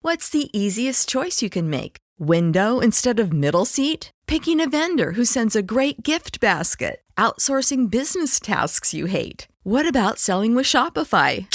What's the easiest choice you can make? Window instead of middle seat? Picking a vendor who sends a great gift basket? Outsourcing business tasks you hate? What about selling with Shopify?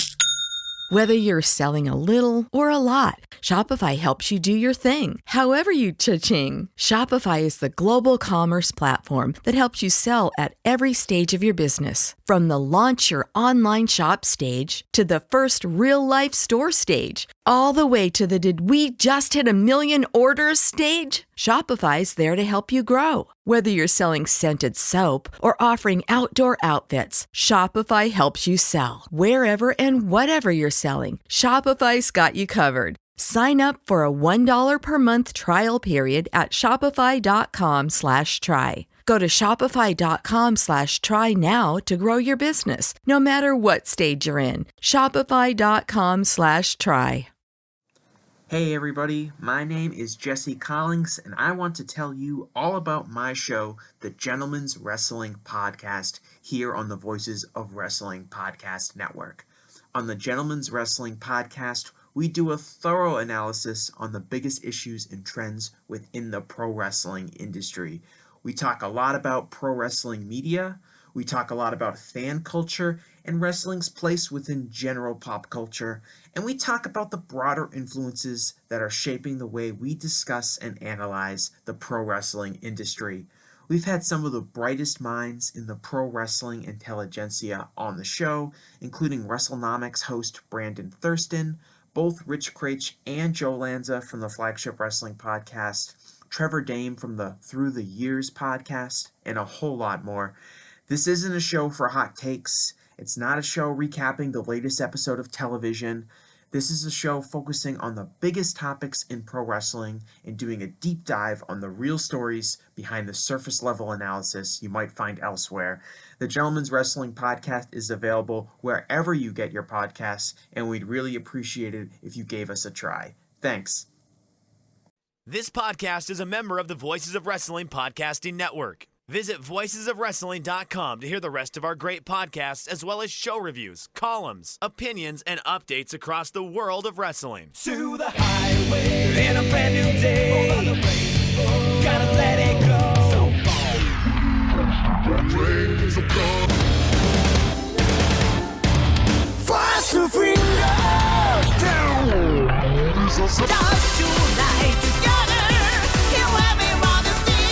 Whether you're selling a little or a lot, Shopify helps you do your thing, however you cha-ching. Shopify is the global commerce platform that helps you sell at every stage of your business. From the launch your online shop stage to the first real-life store stage, all the way to the did we just hit a million orders stage. Shopify's there to help you grow. Whether you're selling scented soap or offering outdoor outfits, Shopify helps you sell. Wherever and whatever you're selling, Shopify's got you covered. Sign up for a $1 per month trial period at shopify.com/try. Go to shopify.com/try now to grow your business, no matter what stage you're in. Shopify.com/try. Hey everybody, my name is Jesse Collins, and I want to tell you all about my show, the Gentleman's Wrestling Podcast, here on the Voices of Wrestling Podcast Network. On the Gentleman's Wrestling Podcast, we do a thorough analysis on the biggest issues and trends within the pro wrestling industry. We talk a lot about pro wrestling media, we talk a lot about fan culture and wrestling's place within general pop culture, and we talk about the broader influences that are shaping the way we discuss and analyze the pro wrestling industry. We've had some of the brightest minds in the pro wrestling intelligentsia on the show, including WrestleNomics host Brandon Thurston, both Rich Craich and Joe Lanza from the Flagship Wrestling Podcast, Trevor Dame from the Through the Years podcast, and a whole lot more. This isn't a show for hot takes. It's not a show recapping the latest episode of television. This is a show focusing on the biggest topics in pro wrestling and doing a deep dive on the real stories behind the surface level analysis you might find elsewhere. The Gentleman's Wrestling Podcast is available wherever you get your podcasts, and we'd really appreciate it if you gave us a try. Thanks. This podcast is a member of the Voices of Wrestling Podcasting Network. Visit voicesofwrestling.com to hear the rest of our great podcasts, as well as show reviews, columns, opinions, and updates across the world of wrestling. To the highway in a brand new day. Gotta let it go. Fast to finger down. Stars tonight together. Here everyone is singing.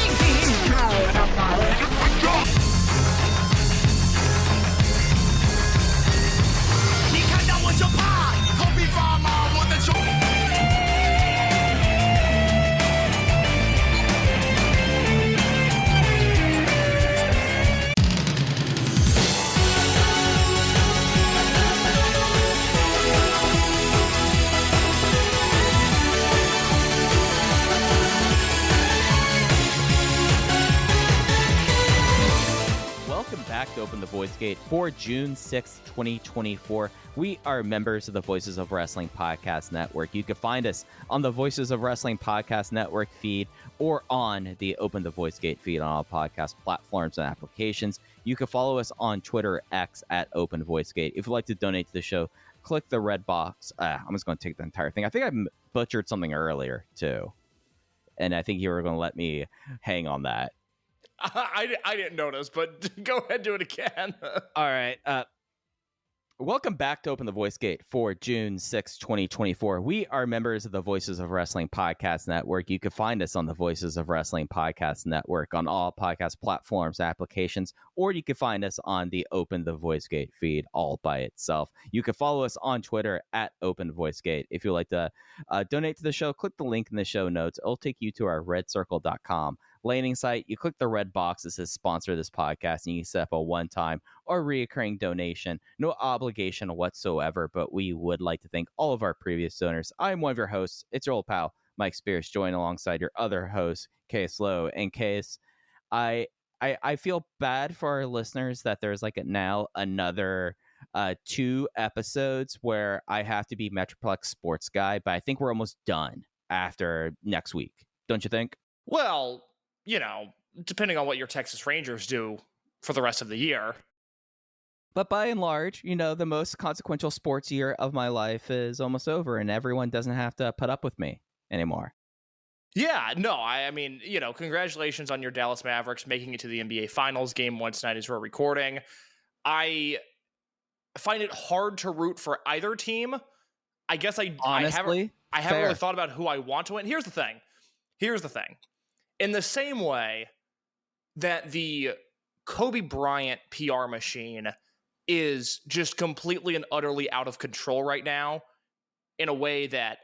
Welcome back to Open the Voice Gate for June 6th, 2024. We are members of the Voices of Wrestling Podcast Network. You can find us on the Voices of Wrestling Podcast Network feed or on the Open the Voice Gate feed on all podcast platforms and applications. You can follow us on Twitter, X, at Open Voice Gate. If you'd like to donate to the show, click the red box. I'm just going to take the entire thing. I think I butchered something earlier, too. And I think you were going to let me hang on that. I didn't notice, but go ahead and do it again. All right. Welcome back to Open the Voice Gate for June 6, 2024. We are members of the Voices of Wrestling Podcast Network. You can find us on the Voices of Wrestling Podcast Network on all podcast platforms, applications, or you can find us on the Open the Voice Gate feed all by itself. You can follow us on Twitter at Open Voice Gate. If you'd like to donate to the show, click the link in the show notes. It'll take you to our redcircle.com landing site. You click the red box that says sponsor this podcast, and you can set up a one-time or reoccurring donation. No obligation whatsoever, but we would like to thank all of our previous donors. I'm one of your hosts. It's your old pal, Mike Spears, joined alongside your other host, Case Lowe. And Case, I feel bad for our listeners that there's now another 2 episodes where I have to be Metroplex Sports Guy, but I think we're almost done after next week. Don't you think? Well, depending on what your Texas Rangers do for the rest of the year. But by and large, the most consequential sports year of my life is almost over, and everyone doesn't have to put up with me anymore. Yeah, no, I mean, congratulations on your Dallas Mavericks making it to the NBA Finals. Game 1 tonight as we're recording. I find it hard to root for either team. I guess Honestly, I haven't really thought about who I want to win. Here's the thing. In the same way that the Kobe Bryant PR machine is just completely and utterly out of control right now in a way that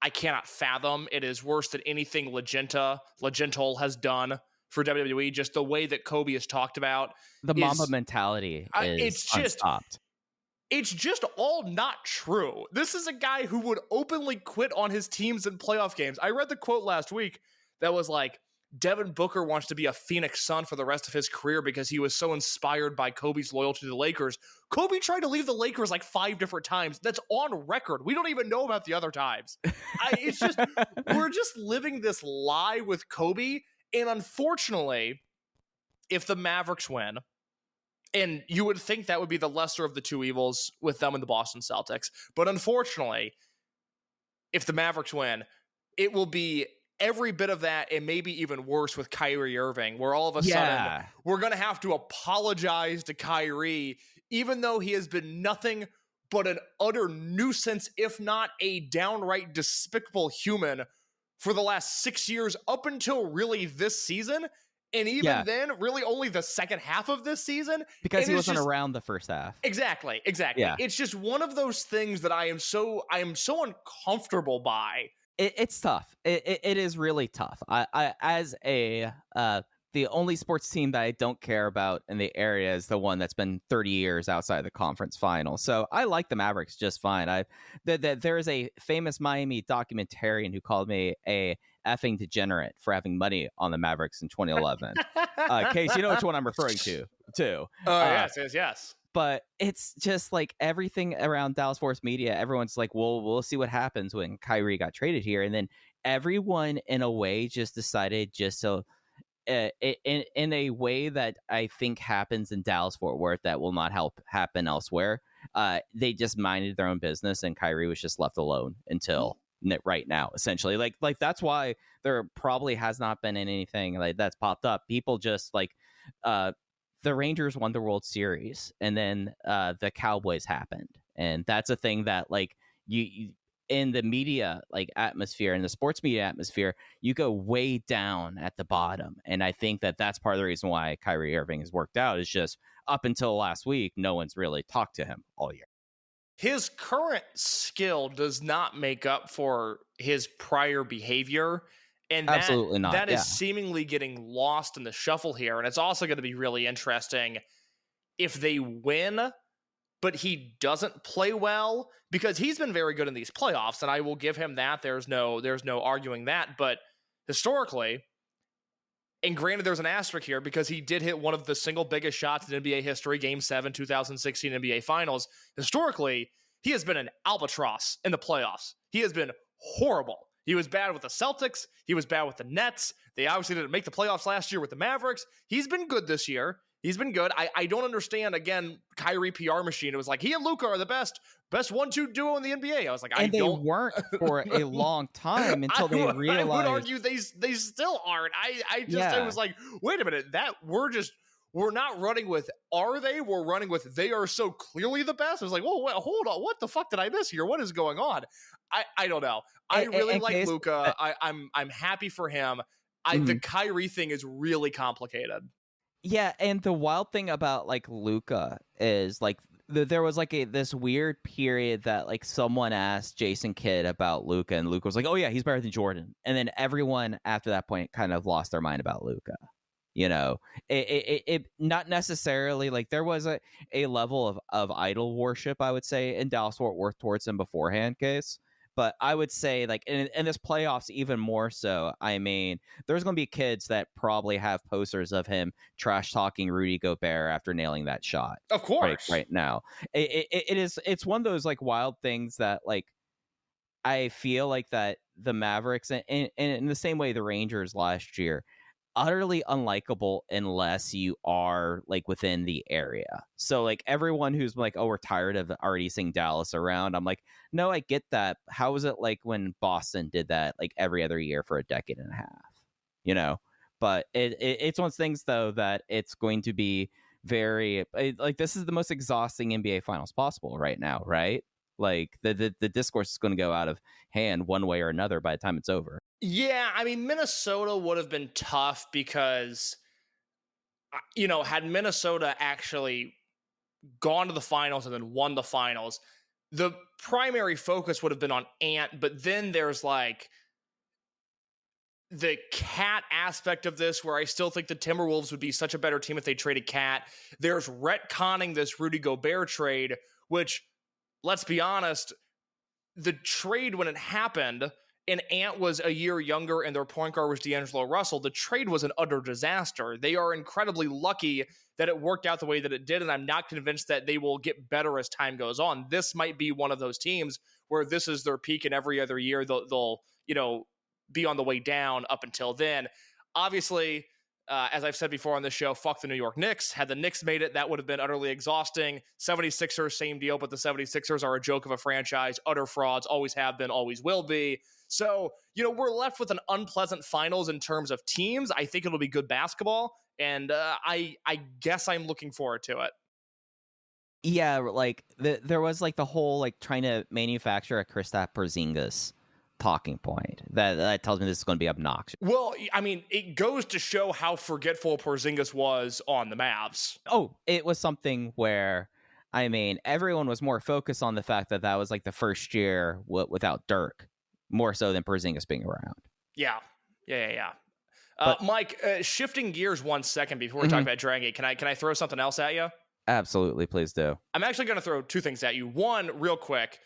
I cannot fathom. It is worse than anything Legental has done for WWE. Just the way that Kobe is talked about. The Mamba mentality is unstopped. It's just all not true. This is a guy who would openly quit on his teams in playoff games. I read the quote last week that was like, Devin Booker wants to be a Phoenix Sun for the rest of his career because he was so inspired by Kobe's loyalty to the Lakers. Kobe tried to leave the Lakers like 5 different times. That's on record. We don't even know about the other times. It's just, we're just living this lie with Kobe. And unfortunately, if the Mavericks win, and you would think that would be the lesser of the two evils with them and the Boston Celtics, but unfortunately, if the Mavericks win, it will be every bit of that and maybe even worse with Kyrie Irving, where all of a sudden we're going to have to apologize to Kyrie, even though he has been nothing but an utter nuisance, if not a downright despicable human for the last 6 years up until really this season. And even then, really only the second half of this season. Because he wasn't around the first half. Exactly. Yeah. It's just one of those things that I am so uncomfortable by. It's tough. It is really tough. I as the only sports team that I don't care about in the area is the one that's been 30 years outside the conference final. So I like the Mavericks just fine. There is a famous Miami documentarian who called me a effing degenerate for having money on the Mavericks in 2011. Case, you know which one I'm referring to, too. Yes. But it's just like everything around Dallas Sports media, everyone's like, well, we'll see what happens when Kyrie got traded here. And then everyone, in a way, just decided just to, in a way that I think happens in Dallas Fort Worth that will not happen elsewhere. They just minded their own business, and Kyrie was just left alone until right now, essentially. Like that's why there probably has not been anything like that's popped up. People just like, the Rangers won the World Series, and then the Cowboys happened, and that's a thing that like you in the media like atmosphere, in the sports media atmosphere, you go way down at the bottom, and I think that that's part of the reason why Kyrie Irving has worked out. Is just up until last week, no one's really talked to him all year. His current skill does not make up for his prior behavior. And absolutely not. That is seemingly getting lost in the shuffle here. And it's also going to be really interesting if they win, but he doesn't play well, because he's been very good in these playoffs, and I will give him that. There's no arguing that. But historically, and granted there's an asterisk here because he did hit one of the single biggest shots in NBA history, Game 7, 2016 NBA Finals. Historically, he has been an albatross in the playoffs. He has been horrible. He was bad with the Celtics. He was bad with the Nets. They obviously didn't make the playoffs last year with the Mavericks. He's been good this year. He's been good. I don't understand, again, Kyrie PR machine. It was like, he and Luka are the best 1-2 duo in the NBA. I was like, they weren't for a long time until they realized. I would argue they still aren't. I was like, wait a minute, we're not running with, are they? We're running with, they are so clearly the best. I was like, whoa, wait, hold on. What the fuck did I miss here? What is going on? I don't know. I really like Luka. I'm happy for him. The Kyrie thing is really complicated. Yeah, and the wild thing about like Luka is like there was like this weird period that like someone asked Jason Kidd about Luka, and Luka was like, "Oh yeah, he's better than Jordan." And then everyone after that point kind of lost their mind about Luka. You know, it not necessarily like there was a level of idol worship, I would say, in Dallas Fort Worth towards him beforehand, Case. But I would say, like, in this playoffs, even more so, I mean, there's going to be kids that probably have posters of him trash-talking Rudy Gobert after nailing that shot. Of course. Right now. It's one of those, like, wild things that, like, I feel like that the Mavericks, and in the same way the Rangers last year, utterly unlikable unless you are like within the area. So like everyone who's like, oh, we're tired of already seeing Dallas around, I'm like, no, I get that. How was it like when Boston did that like every other year for a decade and a half, but it's one of those things though that it's going to be very like this is the most exhausting NBA finals possible right now, right? Like the discourse is going to go out of hand one way or another by the time it's over. Yeah, I mean, Minnesota would have been tough because, had Minnesota actually gone to the finals and then won the finals, the primary focus would have been on Ant, but then there's like the Cat aspect of this where I still think the Timberwolves would be such a better team if they traded Cat. There's retconning this Rudy Gobert trade, which, let's be honest, the trade when it happened and Ant was a year younger and their point guard was D'Angelo Russell, the trade was an utter disaster. They are incredibly lucky that it worked out the way that it did, and I'm not convinced that they will get better as time goes on. This might be one of those teams where this is their peak, and every other year they'll be on the way down up until then. Obviously, as I've said before on this show, fuck the New York Knicks. Had the Knicks made it, that would have been utterly exhausting. 76ers, same deal, but the 76ers are a joke of a franchise, utter frauds, always have been, always will be. So, we're left with an unpleasant finals in terms of teams. I think it'll be good basketball, and I guess I'm looking forward to it. Yeah, like there was like the whole like trying to manufacture a Kristaps Porzingis talking point that tells me this is going to be obnoxious. Well, I mean, it goes to show how forgetful Porzingis was on the Mavs. Oh, it was something where, I mean, everyone was more focused on the fact that was like the first year without Dirk, more so than Porzingis being around. Yeah. But, Mike, shifting gears 1 second before we talk about Dragongate, can I throw something else at you? Absolutely, please do. I'm actually going to throw two things at you. One, real quick,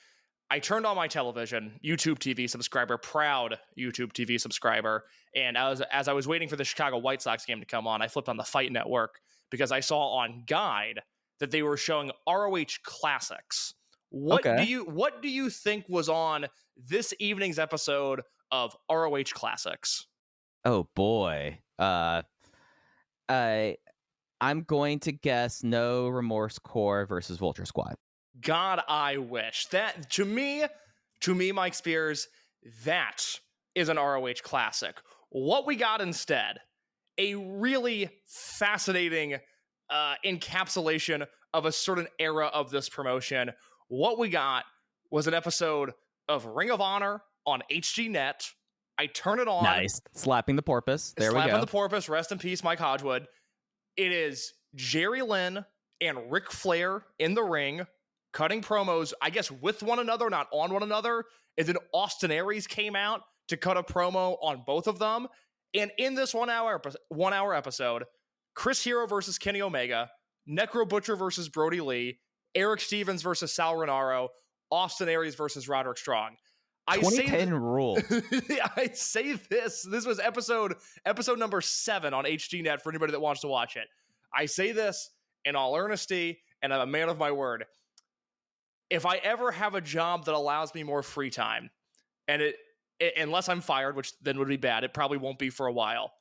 I turned on my television, YouTube TV subscriber, proud YouTube TV subscriber, and as I was waiting for the Chicago White Sox game to come on, I flipped on the Fight Network because I saw on Guide that they were showing ROH Classics. What do you think was on this evening's episode of ROH Classics? Oh boy. I'm going to guess No Remorse Corps versus Vulture Squad. God, I wish. That to me, Mike Spears, that is an ROH classic. What we got instead, a really fascinating encapsulation of a certain era of this promotion. What we got was an episode of Ring of Honor on HGNet. I turn it on. Nice. Slapping the porpoise. There we go. Slapping the porpoise. Rest in peace, Mike Hodgwood. It is Jerry Lynn and Ric Flair in the ring, cutting promos, I guess, with one another, not on one another. And then Austin Aries came out to cut a promo on both of them. And in this 1 hour episode, Chris Hero versus Kenny Omega, Necro Butcher versus Brody Lee, Eric Stevens versus Sal Rinauro, Austin Aries versus Roderick Strong. 2010 rule. I say this. This was episode number 7 on HDNet for anybody that wants to watch it. I say this in all earnesty, and I'm a man of my word. If I ever have a job that allows me more free time, and unless I'm fired, which then would be bad, it probably won't be for a while.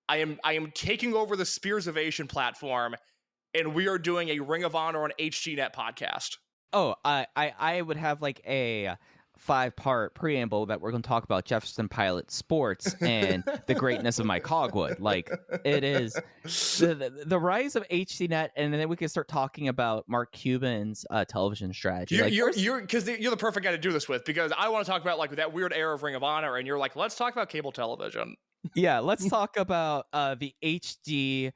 I am taking over the Spears Ovation platform, and we are doing a Ring of Honor on HGNet podcast. Oh, I would have like a 5-part preamble that we're going to talk about Jefferson Pilot sports and the greatness of Mike Hogwood. Like, it is the rise of HDNet, and then we can start talking about Mark Cuban's television strategy. You're the perfect guy to do this with, because I want to talk about like that weird era of Ring of Honor, and you're like, let's talk about cable television. Yeah, let's talk about the HD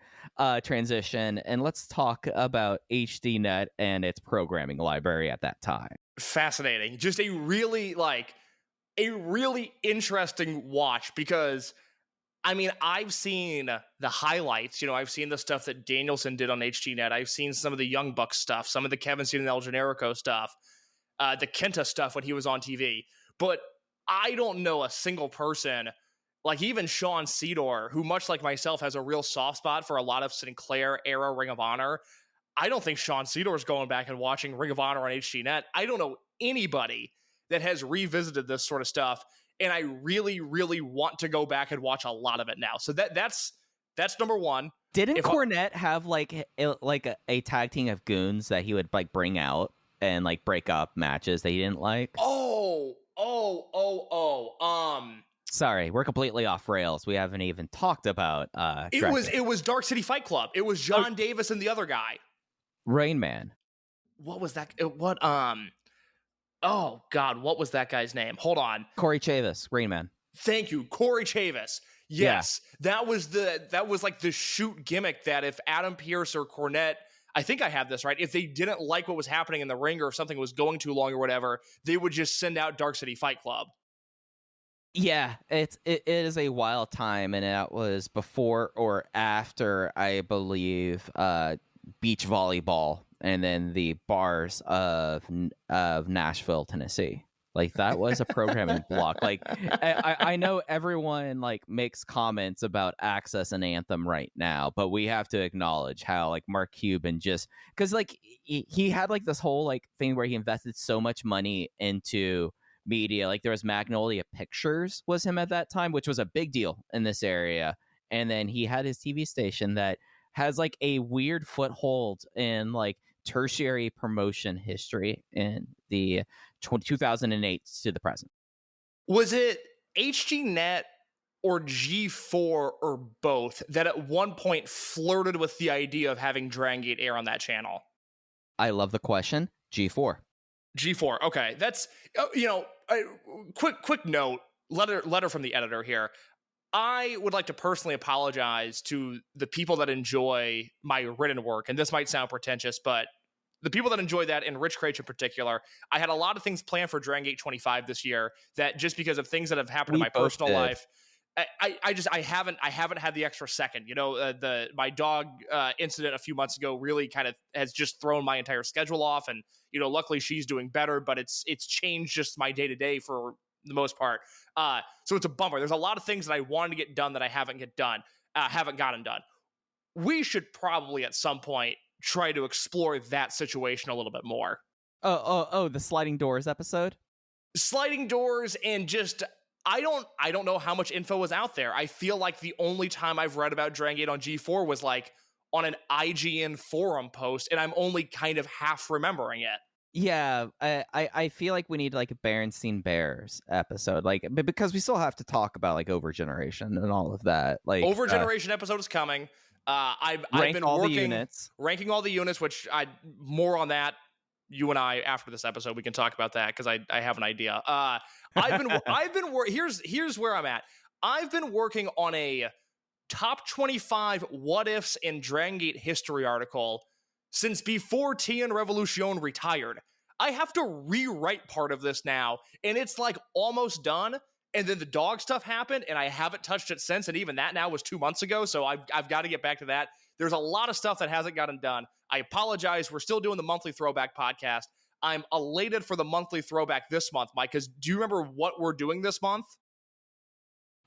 transition, and let's talk about HDNet and its programming library at that time. Fascinating. Just a really interesting watch, because I mean, I've seen the highlights, I've seen the stuff that Danielson did on HGNet. I've seen some of the Young Bucks stuff, some of the Kevin Steen and El Generico stuff, the Kenta stuff when he was on TV. But I don't know a single person, like even Sean Cedar, who much like myself has a real soft spot for a lot of Sinclair era Ring of Honor. I don't think Sean Cedar is going back and watching Ring of Honor on HGNet. I don't know anybody that has revisited this sort of stuff, and I really, really want to go back and watch a lot of it now. So that's That's number one. Didn't Cornette have like a tag team of goons that he would like bring out and like break up matches that he didn't like? Sorry, we're completely off rails. We haven't even talked about it was Dark City Fight Club. It was John Davis and the other guy. Rain Man. What was that? Oh God, what was that guy's name? Hold on. Corey Chavis, Rain Man. Thank you, Corey Chavis. Yes, yeah. that was like the shoot gimmick that if Adam Pearce or Cornette, I think I have this right, if they didn't like what was happening in the ring or if something was going too long or whatever, they would just send out Dark City Fight Club. Yeah, it is a wild time, and that was before or after, I believe, beach volleyball, and then the bars of Nashville, Tennessee. Like, that was a programming block. Like, I know everyone like makes comments about Access and Anthem right now, but we have to acknowledge how like Mark Cuban just, because like he had like this whole like thing where he invested so much money into media. Like there was Magnolia Pictures was him at that time, which was a big deal in this area, and then he had his TV station that has like a weird foothold in like tertiary promotion history in the 2008 to the present. Was it HGNet or G4 or both that at one point flirted with the idea of having Dragongate air on that channel? I love the question. G4. Okay, that's quick note, letter from the editor here. I would like to personally apologize to the people that enjoy my written work, and this might sound pretentious, but the people that enjoy that, and Rich Craich in particular, I had a lot of things planned for Dragongate 25 this year that just because of things that have happened in my personal life, I haven't had the extra second. My dog incident a few months ago really kind of has just thrown my entire schedule off, and luckily she's doing better, but it's changed just my day to day for the most part. So it's a bummer. There's a lot of things that I wanted to get done that I haven't gotten done. We should probably at some point try to explore that situation a little bit more. Oh, the sliding doors episode? Sliding doors, and just I don't know how much info was out there. I feel like the only time I've read about Dragongate on G4 was like on an IGN forum post, and I'm only kind of half remembering it. Yeah, I feel like we need like a Berenstein Bears episode, like because we still have to talk about like Overgeneration and all of that. Like Overgeneration episode is coming. I've been ranking all the units, which more on that. You and I after this episode we can talk about that because I have an idea. Here's where I'm at. I've been working on a top 25 what ifs in Dragongate history article since before Tien Revolution retired. I have to rewrite part of this now, and it's like almost done. And then the dog stuff happened, and I haven't touched it since. And even that now was 2 months ago, so I've got to get back to that. There's a lot of stuff that hasn't gotten done. I apologize. We're still doing the monthly throwback podcast. I'm elated for the monthly throwback this month, Mike, because do you remember what we're doing this month?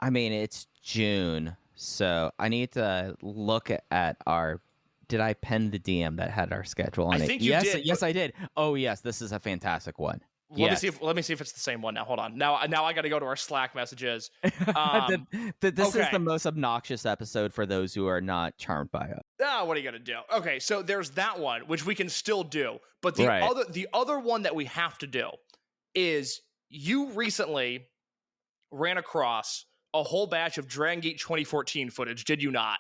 I mean, it's June, so I need to look at our... Did I pen the DM that had our schedule on it? I think you did. Yes, I did. Oh, yes, this is a fantastic one. Let me see if it's the same one now. Hold on. Now I got to go to our Slack messages. This is the most obnoxious episode for those who are not charmed by it. What are you gonna do? Okay, so there's that one which we can still do, but the other one that we have to do is you recently ran across a whole batch of Dragongate 2014 footage, did you not?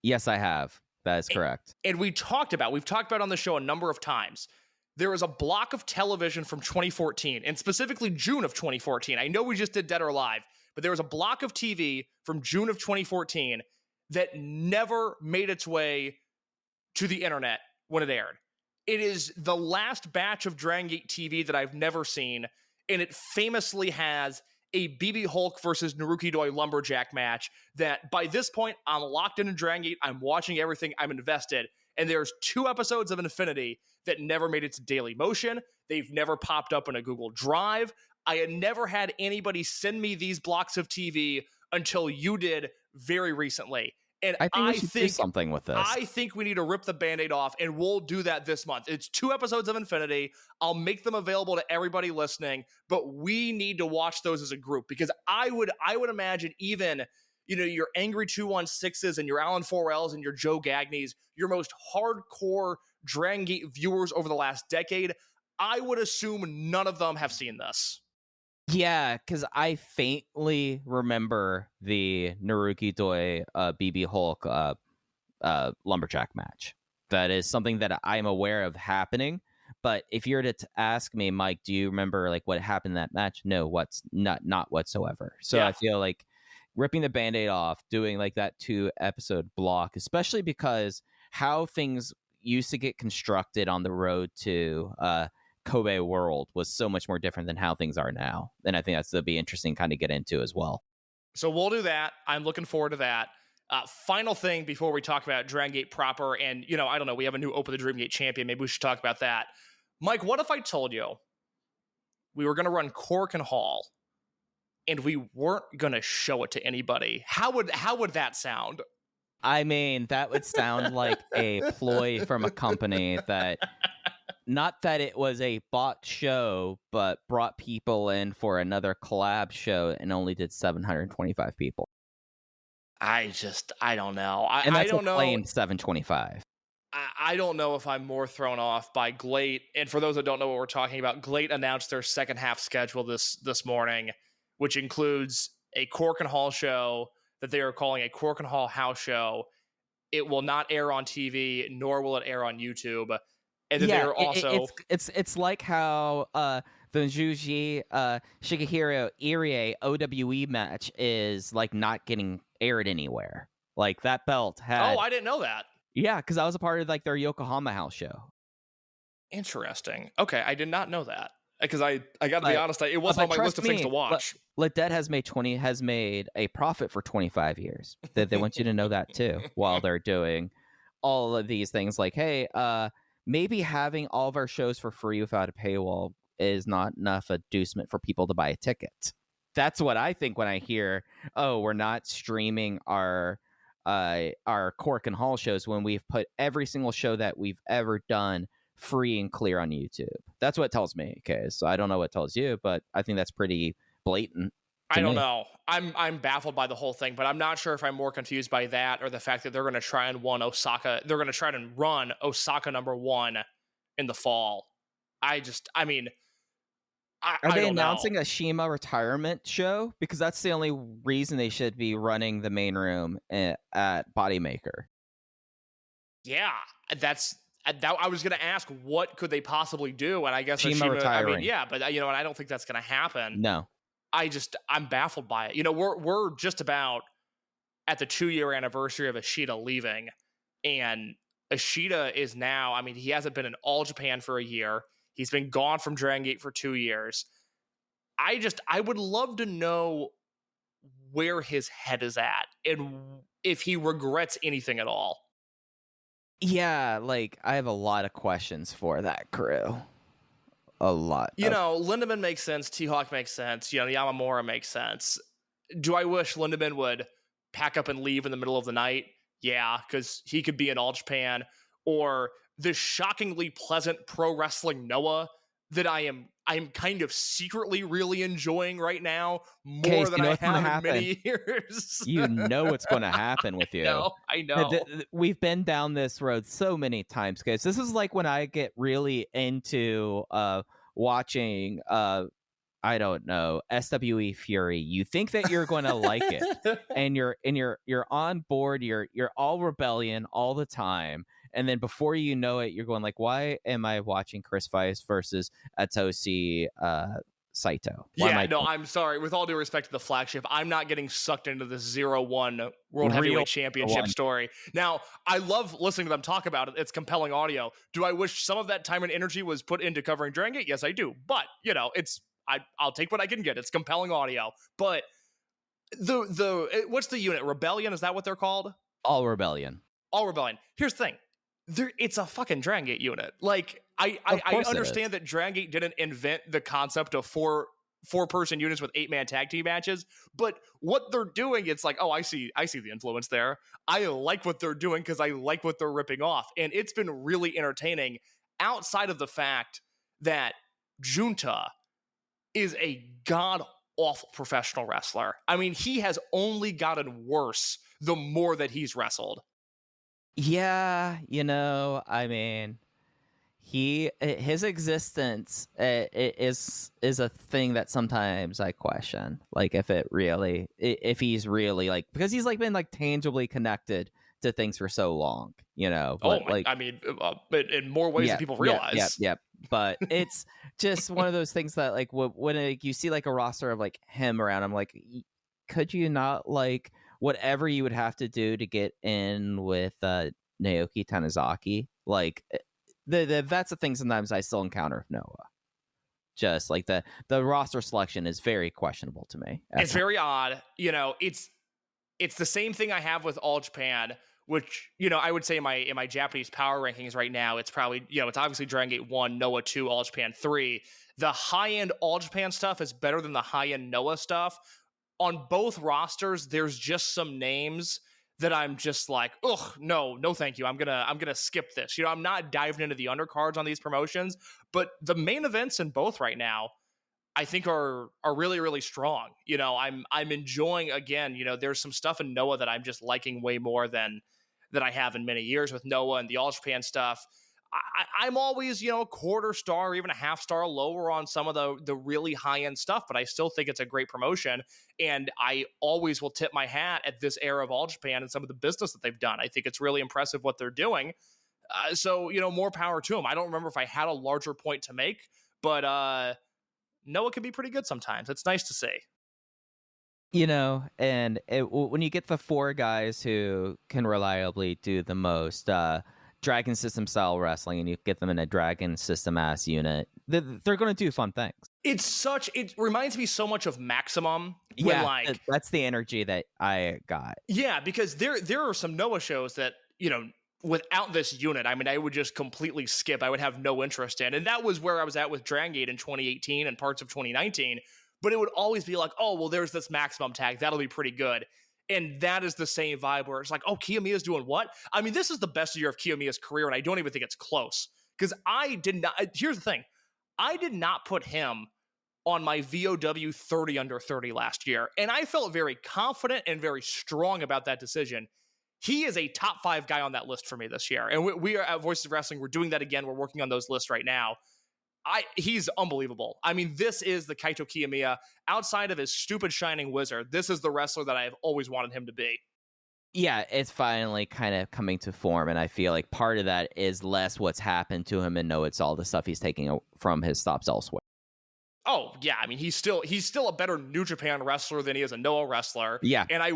Yes, I have. That is correct. And we've talked about on the show a number of times. There is a block of television from 2014, and specifically June of 2014. I know we just did Dead or Alive, but there was a block of TV from June of 2014 that never made its way to the internet when it aired. It is the last batch of Dragongate TV that I've never seen, and it famously has a BB Hulk versus Naruki Doi Lumberjack match that by this point, I'm locked into Dragongate, I'm watching everything, I'm invested, and there's 2 episodes of Infinity that never made it to Daily Motion. They've never popped up in a Google Drive. I had never had anybody send me these blocks of TV until you did very recently. And I think we should do something with this. I think we need to rip the Band-Aid off, and we'll do that this month. It's 2 episodes of Infinity. I'll make them available to everybody listening, but we need to watch those as a group because I would imagine even your angry 216s and your Alan Forels and your Joe Gagneys, your most hardcore Dragon Gate viewers over the last decade, I would assume none of them have seen this. Yeah, because I faintly remember the Naruki Doi BB Hulk lumberjack match. That is something that I'm aware of happening. But if you were to ask me, Mike, do you remember like what happened in that match? No, what's not whatsoever. So I feel like ripping the Band-Aid off, doing like that 2-episode block, especially because how things used to get constructed on the road to Kobe World was so much more different than how things are now. And I think that'll be interesting kind of get into as well. So we'll do that. I'm looking forward to that. Final thing before we talk about Dragon Gate proper, and, I don't know, we have a new Open the Dream Gate champion. Maybe we should talk about that. Mike, what if I told you we were going to run Korakuen Hall and we weren't going to show it to anybody? How would that sound? I mean, that would sound like a ploy from a company that, not that it was a bought show, but brought people in for another collab show and only did 725 people. I don't know. And that's I don't a know. plain 725. I don't know if I'm more thrown off by Glate. And for those that don't know what we're talking about, Glate announced their second half schedule this morning, which includes a Korakuen Hall show that they are calling a Korakuen Hall house show. It will not air on TV, nor will it air on YouTube. And then they're also it's like how the Juji Shigehiro Irie OWE match is like not getting aired anywhere. Like that belt had. Oh, I didn't know that. Yeah, because I was a part of like their Yokohama house show. Interesting. Okay, I did not know that. Because I got to be honest, it wasn't on my list of things to watch. Let Dead has made a profit for 25 years. That they want you to know that too, while they're doing all of these things. Like, hey, maybe having all of our shows for free without a paywall is not enough inducement for people to buy a ticket. That's what I think when I hear, oh, we're not streaming our Korakuen Hall shows when we've put every single show that we've ever done free and clear on YouTube. That's what it tells me. Okay, so I don't know what it tells you, but I think that's pretty blatant. I don't know. I'm baffled by the whole thing, but I'm not sure if I'm more confused by that or the fact that they're going to try and run Osaka number 1 in the fall. Are they announcing a Shima retirement show? Because that's the only reason they should be running the main room at Bodymaker. Yeah, I was going to ask, what could they possibly do? And I guess Shima retiring. I mean, yeah, but and I don't think that's going to happen. No. I'm baffled by it. We're just about at the 2-year anniversary of Ishida leaving, and Ishida is now, he hasn't been in All Japan for a year. He's been gone from Dragon Gate for 2 years. I would love to know where his head is at and if he regrets anything at all. Yeah, like I have a lot of questions for that crew. A lot. Lindemann makes sense. T-Hawk makes sense. Yamamura makes sense. Do I wish Lindemann would pack up and leave in the middle of the night? Yeah, because he could be in All Japan. Or the shockingly pleasant pro wrestling Noah that I am kind of secretly really enjoying right now more than I have in many years. You know what's going to happen with you. I know. We've been down this road so many times, guys. This is like when I get really into watching I don't know, SWE Fury. You think that you're going to like it, and you're on board. You're all rebellion all the time. And then before you know it, you're going like, why am I watching Chris Weiss versus Atoshi Saito? I'm sorry. With all due respect to the flagship, I'm not getting sucked into the 0-1 World Heavyweight Championship story. Now, I love listening to them talk about it. It's compelling audio. Do I wish some of that time and energy was put into covering Dragon Gate? Yes, I do. But, I'll take what I can get. It's compelling audio. But what's the unit? Rebellion? Is that what they're called? All Rebellion. All Rebellion. Here's the thing. It's a fucking Dragon Gate unit. Like, I understand that Dragon Gate didn't invent the concept of four-person units with 8-man tag team matches, but what they're doing, it's like, oh, I see the influence there. I like what they're doing because I like what they're ripping off, and it's been really entertaining outside of the fact that Junta is a god awful professional wrestler. I mean, he has only gotten worse the more that he's wrestled. Yeah, I mean, his existence is a thing that sometimes I question, like if he's really like, because he's like been like tangibly connected to things for so long, but I mean, in more ways than people realize. Yeah. But it's just one of those things that like when you see like a roster of like him around, I'm like, could you not like whatever you would have to do to get in with Naoki Tanizaki, like that's the thing sometimes I still encounter with Noah. Just like the roster selection is very questionable to me. It's very odd. It's the same thing I have with All Japan, which, I would say in my Japanese power rankings right now, it's probably, it's obviously Dragon Gate 1, Noah 2, All Japan 3. The high-end All Japan stuff is better than the high-end Noah stuff. On both rosters, there's just some names that I'm just like, ugh, no, thank you. I'm gonna skip this. I'm not diving into the undercards on these promotions, but the main events in both right now, I think are really, really strong. I'm enjoying, again, there's some stuff in Noah that I'm just liking way more than I have in many years with Noah and the All Japan stuff. I'm always, a quarter star or even a half star lower on some of the really high-end stuff, but I still think it's a great promotion. And I always will tip my hat at this era of All Japan and some of the business that they've done. I think it's really impressive what they're doing. So, more power to them. I don't remember if I had a larger point to make, but Noah can be pretty good sometimes. It's nice to see. And when you get the four guys who can reliably do the most Dragon System style wrestling, and you get them in a Dragon System ass unit, they're going to do fun things. It reminds me so much of Maximum. That's the energy that I got. Yeah, because there are some Noah shows that, without this unit, I mean, I would just completely skip. I would have no interest in. And that was where I was at with Dragongate in 2018 and parts of 2019. But it would always be like, oh, well, there's this Maximum tag. That'll be pretty good. And that is the same vibe where it's like, oh, Kiyomiya's doing what? I mean, this is the best year of Kiyomiya's career, and I don't even think it's close. Because here's the thing. I did not put him on my VOW 30 under 30 last year. And I felt very confident and very strong about that decision. He is a top 5 guy on that list for me this year. And we are at Voices of Wrestling. We're doing that again. We're working on those lists right now. He's unbelievable. I mean, this is the Kaito Kiyomiya. Outside of his stupid Shining Wizard, this is the wrestler that I've always wanted him to be. Yeah, it's finally kind of coming to form, and I feel like part of that is less what's happened to him and no, it's all the stuff he's taking from his stops elsewhere. Oh, yeah. I mean, he's still a better New Japan wrestler than he is a Noah wrestler. Yeah. And I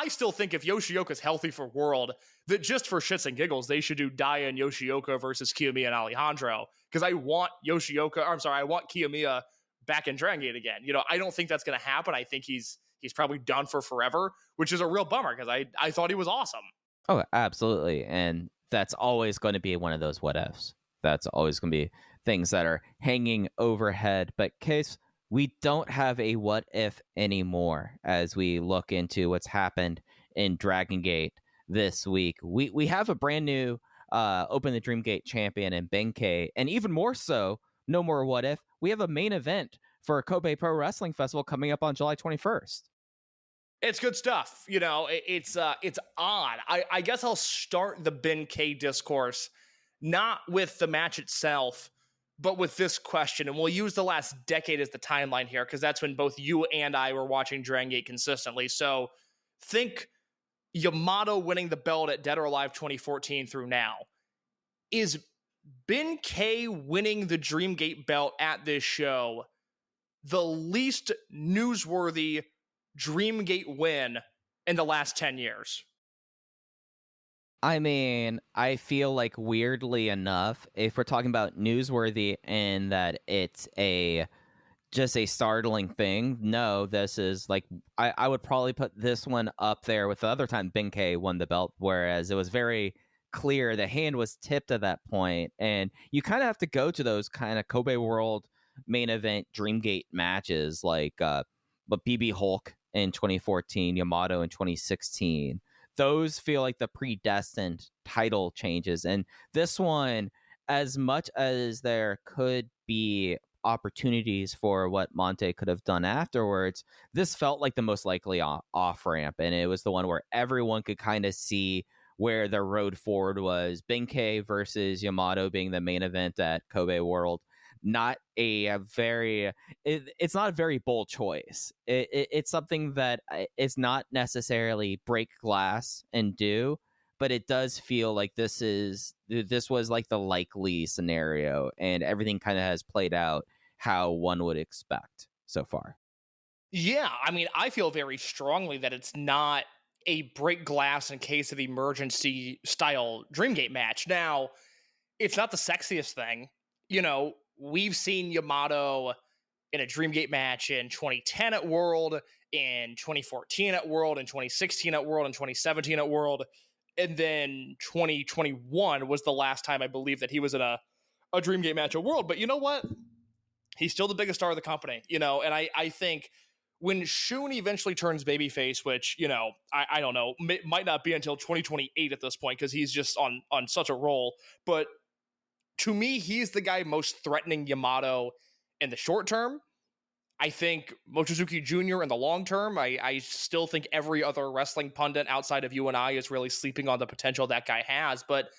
still think if Yoshioka's healthy for World, that just for shits and giggles, they should do Daya and Yoshioka versus Kiyomiya and Alejandro. Because I want Kiyomiya back in Dragon Gate again. I don't think that's going to happen. I think he's probably done for forever, which is a real bummer because I thought he was awesome. Oh, absolutely. And that's always going to be one of those what ifs. That's always going to be things that are hanging overhead. But Case, we don't have a what if anymore as we look into what's happened in Dragon Gate this week. We have a brand new Open the Dream Gate champion in Benkei, and even more so, no more what if. We have a main event for Kobe Pro Wrestling Festival coming up on July 21st. It's good stuff. It's odd. I guess I'll start the Benkei discourse not with the match itself, but with this question. And we'll use the last decade as the timeline here, because that's when both you and I were watching Dragon Gate consistently. So think Yamato winning the belt at Dead or Alive 2014 through now. Is Benkei winning the Dream Gate belt at this show the least newsworthy Dream Gate win in the last 10 years? I mean, I feel like weirdly enough, if we're talking about newsworthy and that it's just a startling thing, no, this is like, I would probably put this one up there with the other time Benkei won the belt, whereas it was very clear the hand was tipped at that point, and you kind of have to go to those kind of Kobe World main event Dreamgate matches like but BB Hulk in 2014, Yamato in 2016. Those feel like the predestined title changes. And this one, as much as there could be opportunities for what Mante could have done afterwards, this felt like the most likely off ramp, and it was the one where everyone could kind of see where the road forward was. Benkei versus Yamato being the main event at Kobe World. Not it's not a very bold choice. It's something that is not necessarily break glass and do, but it does feel like this was like the likely scenario, and everything kind of has played out how one would expect so far. Yeah, I mean, I feel very strongly that it's not a break glass in case of emergency style Dreamgate match. Now, it's not the sexiest thing. We've seen Yamato in a Dreamgate match in 2010 at World, in 2014 at World, in 2016 at World, in 2017 at World, and then 2021 was the last time I believe that he was in a Dreamgate match at World. But you know what? He's still the biggest star of the company, and I think when Shun eventually turns babyface, which, I don't know, might not be until 2028 at this point because he's just on such a roll. But to me, he's the guy most threatening Yamato in the short term. I think Mochizuki Junior in the long term. I still think every other wrestling pundit outside of you and I is really sleeping on the potential that guy has. But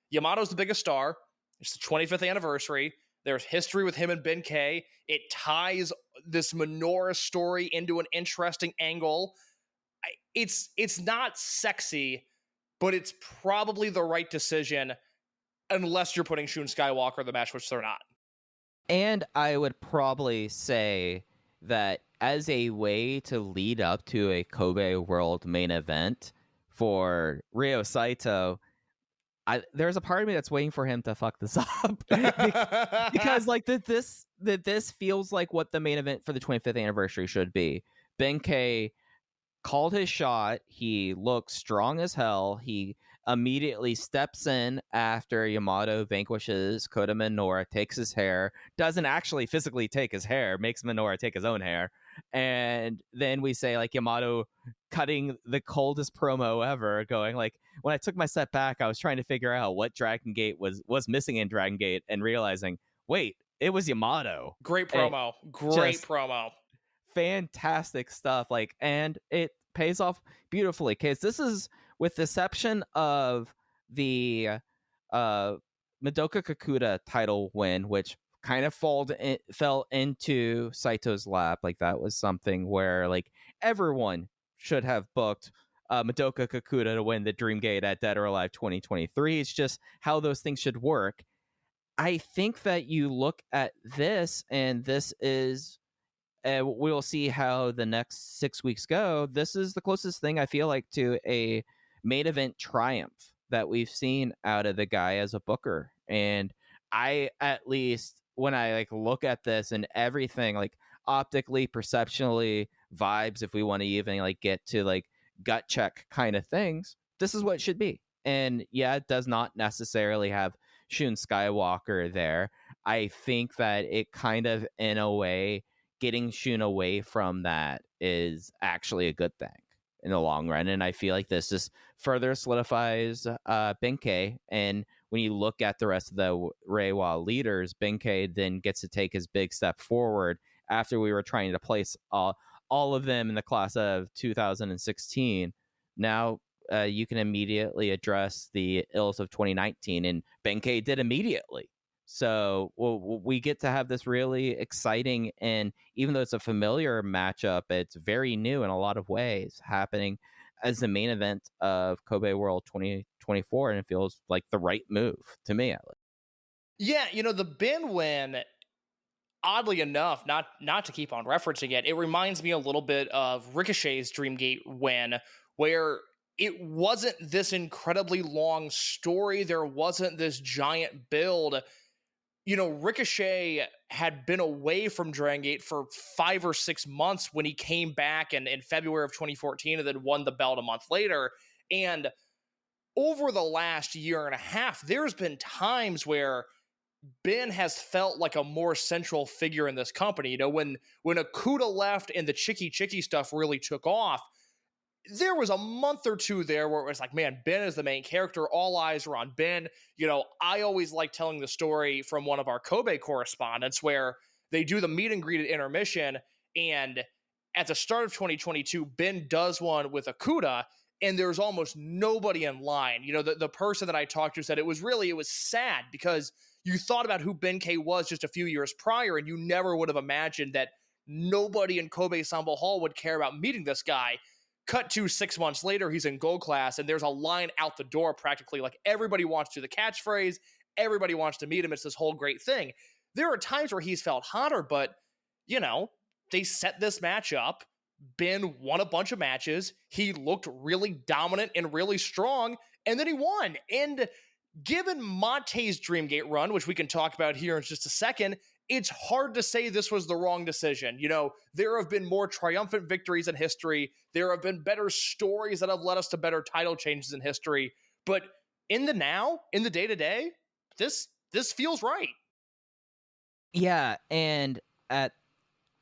Yamato's the biggest star. It's the 25th anniversary. There's history with him and Benkei. It ties this Minoura story into an interesting angle. It's not sexy, but it's probably the right decision unless you're putting Shun Skywalker in the match, which they're not. And I would probably say that as a way to lead up to a Kobe World main event for Ryo Saito, there's a part of me that's waiting for him to fuck this up because like this feels like what the main event for the 25th anniversary should be. Benkei called his shot. He looks strong as hell. He immediately steps in after Yamato vanquishes Kota Minoura, takes his hair, doesn't actually physically take his hair, makes Minoura take his own hair. And then we say like Yamato cutting the coldest promo ever, going like, when I took my step back, I was trying to figure out what Dragon Gate was missing in Dragon Gate and realizing, wait, it was Yamato. Great promo. Great promo. Fantastic stuff. And it pays off beautifully because this is with the exception of the Madoka Kakuta title win, which kind of fell into Saito's lap. Like that was something where like everyone should have booked Madoka Kakuta to win the Dream Gate at Dead or Alive 2023. It's just how those things should work. I think that you look at this, and this is we'll see how the next 6 weeks go. This is the closest thing I feel like to a main event triumph that we've seen out of the guy as a booker. And I, at least when I like look at this and everything, like optically, perceptually, vibes, if we want to even like get to like gut check kind of things, this is what it should be. And yeah, it does not necessarily have Shun Skywalker there. I think that it kind of, in a way, getting Shun away from that is actually a good thing in the long run. And I feel like this just further solidifies Benkei. And when you look at the rest of the Reiwa leaders, Benkei then gets to take his big step forward after we were trying to place all of them in the class of 2016. Now you can immediately address the ills of 2019, and Benkei did immediately. So we get to have this really exciting, and even though it's a familiar matchup, it's very new in a lot of ways, happening as the main event of Kobe World 2024, and it feels like the right move to me, at least. Yeah, the Ben win, oddly enough, not to keep on referencing it, it reminds me a little bit of Ricochet's Dreamgate win, where it wasn't this incredibly long story. There wasn't this giant build. Ricochet had been away from Dragon Gate for 5 or 6 months when he came back in February of 2014 and then won the belt a month later. And over the last year and a half, there's been times where Ben has felt like a more central figure in this company. When Akuda left and the Chicky stuff really took off, there was a month or two there where it was like, man, Ben is the main character. All eyes were on Ben. I always like telling the story from one of our Kobe correspondents where They do the meet and greet at intermission, and at the start of 2022, Ben does one with Akuda, and there's almost nobody in line. You know, the person that I talked to said it was sad because you thought about who Ben K was just a few years prior, and you never would have imagined that nobody in Kobe Sanbo Hall would care about meeting this guy. Cut to 6 months later, he's in gold class, and there's a line out the door practically. Like, everybody wants to do the catchphrase, everybody wants to meet him. It's this whole great thing. There are times where he's felt hotter, but, you know, they set this match up. Ben won a bunch of matches. He looked really dominant and really strong, and then he won. And given Monte's Dream Gate run, which we can talk about here in just a second, it's hard to say this was the wrong decision. You know, there have been more triumphant victories in history. There have been better stories that have led us to better title changes in history. But in the now, in the day-to-day, this feels right. Yeah, and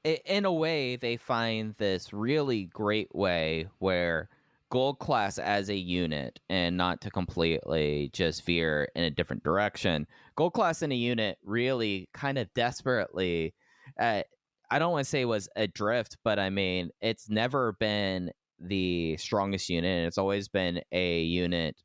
in a way, they find this really great way where gold class as a unit, and not to completely just veer in a different direction, gold class in a unit really kind of desperately, I don't want to say was adrift, but I mean, it's never been the strongest unit, and it's always been a unit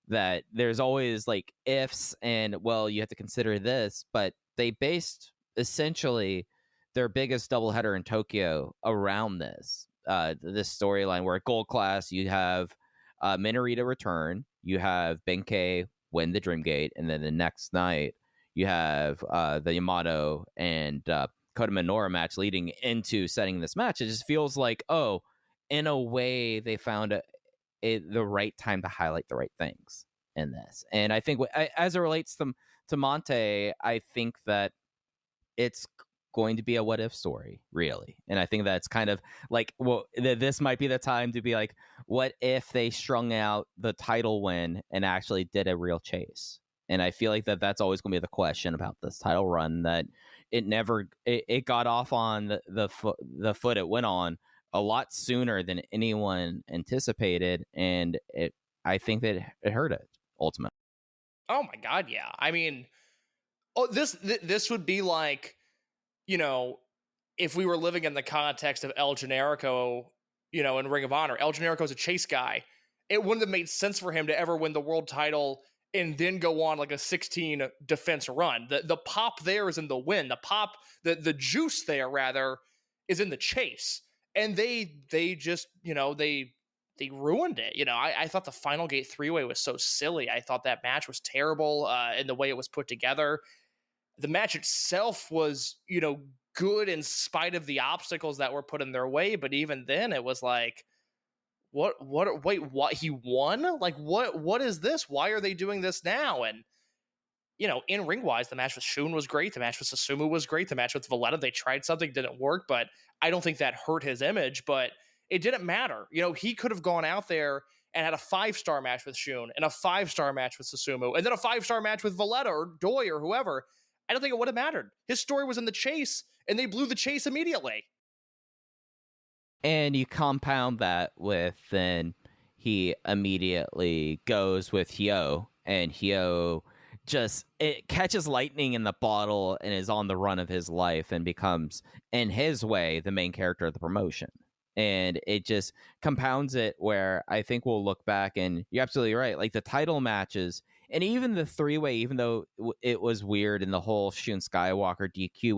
that there's always like ifs and, well, you have to consider this, but they based essentially their biggest doubleheader in Tokyo around this storyline, where at gold class you have Minorita return, you have Benkei win the Dream Gate, and then the next night you have the Yamato and Kota Minoura match leading into setting this match. It just feels like, oh, in a way they found the right time to highlight the right things in this. And I think as it relates to Mante, I think that it's going to be a what if story, really. And I think that's kind of like, well, this might be the time to be like, what if they strung out the title win and actually did a real chase? And I feel like that's always going to be the question about this title run, that it got off on the foot it went on a lot sooner than anyone anticipated, and I think that it hurt it ultimately. Oh my God, yeah. I mean, this would be like, you know, if we were living in the context of El Generico, you know, in Ring of Honor. El Generico's a chase guy. It wouldn't have made sense for him to ever win the world title and then go on like a 16 defense run. The pop there is in the win. The juice there rather is in the chase. And they just, you know, they ruined it. You know, I thought the Final Gate 3-way was so silly. I thought that match was terrible in the way it was put together. The match itself was, you know, good in spite of the obstacles that were put in their way. But even then it was like, wait, what? He won? Like, what is this? Why are they doing this now? And, you know, in ring-wise, the match with Shun was great. The match with Susumu was great. The match with Valletta, they tried something, didn't work, but I don't think that hurt his image, but it didn't matter. You know, he could have gone out there and had a 5-star match with Shun and a 5-star match with Susumu and then a 5-star match with Valletta or Doi or whoever. I don't think it would have mattered. His story was in the chase, and they blew the chase immediately. And you compound that with then he immediately goes with Hyo, and Hyo it catches lightning in the bottle and is on the run of his life and becomes, in his way, the main character of the promotion. And it just compounds it, where I think we'll look back, and you're absolutely right, like the title matches and even the 3-way, even though it was weird in the whole Shun Skywalker DQ,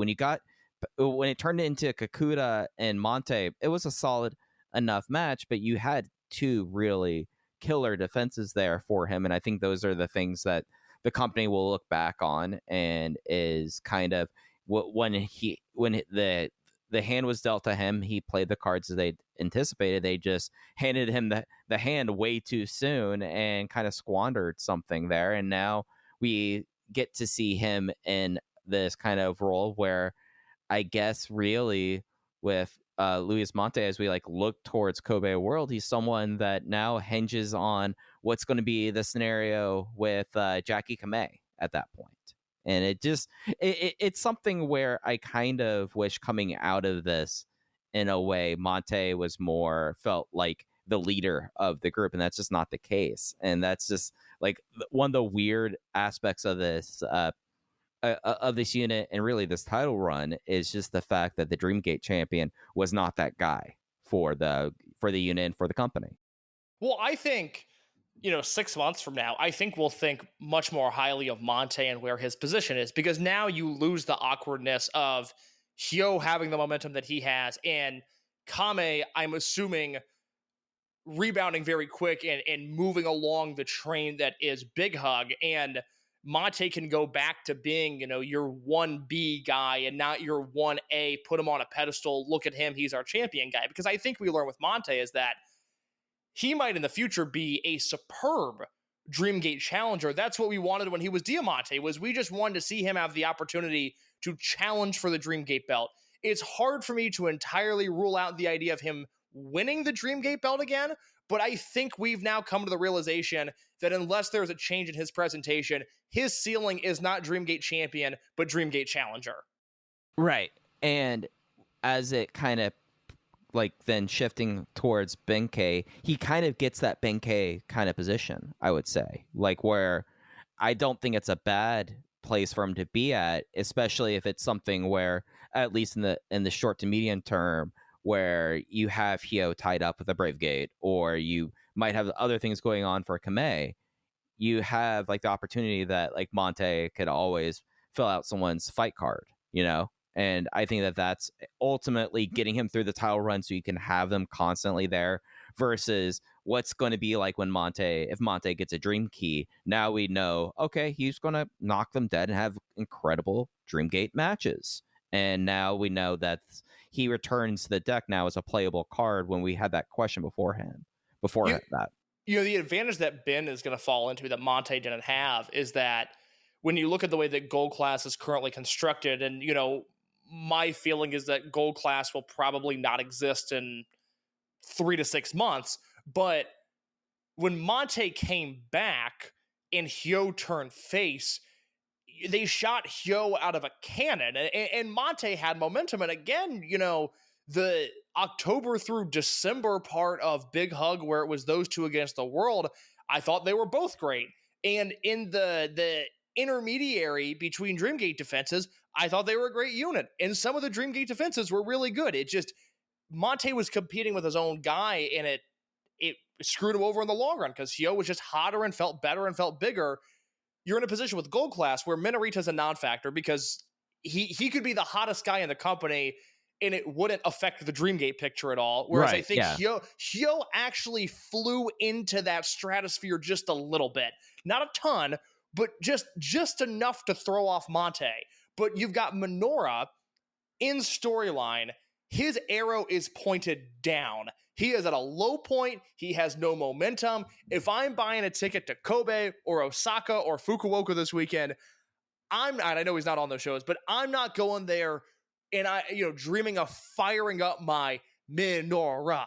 when it turned into Kakuta and Mante, it was a solid enough match, but you had 2 really killer defenses there for him. And I think those are the things that the company will look back on, and is kind of when the hand was dealt to him, he played the cards as they anticipated. They just handed him the hand way too soon and kind of squandered something there. And now we get to see him in this kind of role where, I guess, really with Luis Mante, as we like look towards Kobe World, he's someone that now hinges on what's going to be the scenario with Jackie Kamei at that point. And it's something where I kind of wish coming out of this, in a way, Mante was more felt like the leader of the group, and that's just not the case. And that's just like one of the weird aspects of this of this unit and really this title run is just the fact that the Dream Gate champion was not that guy for the unit and for the company. Well, I think, 6 months from now, I think we'll think much more highly of Mante and where his position is, because now you lose the awkwardness of Hyo having the momentum that he has, and Kame, I'm assuming, rebounding very quick and moving along the train that is Big Hug, and Mate can go back to being, your 1B guy and not your 1A, put him on a pedestal, look at him, he's our champion guy. Because I think we learn with Mante is that he might in the future be a superb Dream Gate challenger. That's what we wanted when he was Diamante, was we just wanted to see him have the opportunity to challenge for the Dream Gate belt. It's hard for me to entirely rule out the idea of him winning the Dream Gate belt again, but I think we've now come to the realization that unless there's a change in his presentation, his ceiling is not Dream Gate champion, but Dream Gate challenger. Right. And as it kind of like then shifting towards Benkei, he kind of gets that Benkei kind of position, I would say, like where I don't think it's a bad place for him to be at, especially if it's something where, at least in the short to medium term, where you have Hyo tied up with a Brave Gate, or you might have other things going on for Kame. You have like the opportunity that like Mante could always fill out someone's fight card, and I think that that's ultimately getting him through the title run so you can have them constantly there, versus what's going to be like when if Mante gets a Dream Key. Now we know, okay, he's going to knock them dead and have incredible Dream Gate matches. And now we know that he returns to the deck now as a playable card when we had that question beforehand. That. The advantage that Ben is going to fall into that Mante didn't have is that when you look at the way that Gold Class is currently constructed, and, my feeling is that Gold Class will probably not exist in 3 to 6 months, but when Mante came back and Hyo turned face, they shot Hyo out of a cannon, and Mante had momentum. And again, the October through December part of Big Hug, where it was those two against the world, I thought they were both great. And in the intermediary between Dream Gate defenses, I thought they were a great unit. And some of the Dream Gate defenses were really good. It just, Mante was competing with his own guy, and it screwed him over in the long run, because Hyo was just hotter and felt better and felt bigger. You're in a position with Gold Class where Minorita's a non-factor, because he could be the hottest guy in the company and it wouldn't affect the Dream Gate picture at all. Whereas I think Hyo actually flew into that stratosphere just a little bit. Not a ton, but just enough to throw off Mante. But you've got Minoura in storyline. His arrow is pointed down. He is at a low point. He has no momentum. If I'm buying a ticket to Kobe or Osaka or Fukuoka this weekend, I know he's not on those shows, but I'm not going there and dreaming of firing up my Minoura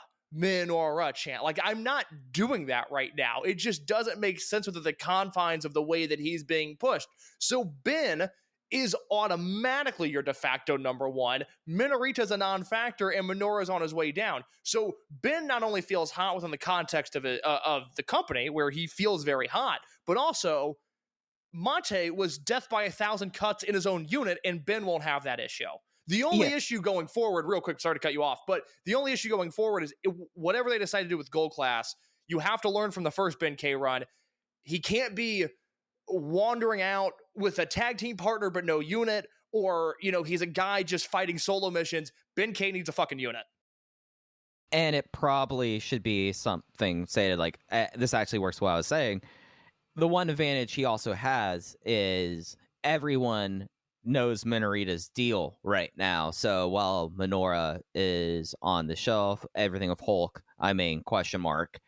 chant. Like, I'm not doing that right now. It just doesn't make sense within the confines of the way that he's being pushed. So Ben is automatically your de facto number one. Minorita's a non-factor, and Minoura's on his way down. So Ben not only feels hot within the context of the company, where he feels very hot, but also Mante was death by 1,000 cuts in his own unit, and Ben won't have that issue. The only issue going forward, real quick, sorry to cut you off, but the only issue going forward is whatever they decide to do with Gold Class, you have to learn from the first Ben K run. He can't be wandering out with a tag team partner but no unit, or he's a guy just fighting solo missions. Ben K needs a fucking unit. And it probably should be something stated like, this actually works what I was saying. The one advantage he also has is everyone knows Minorita's deal right now. So while Minoura is on the shelf, everything of Hulk, question mark,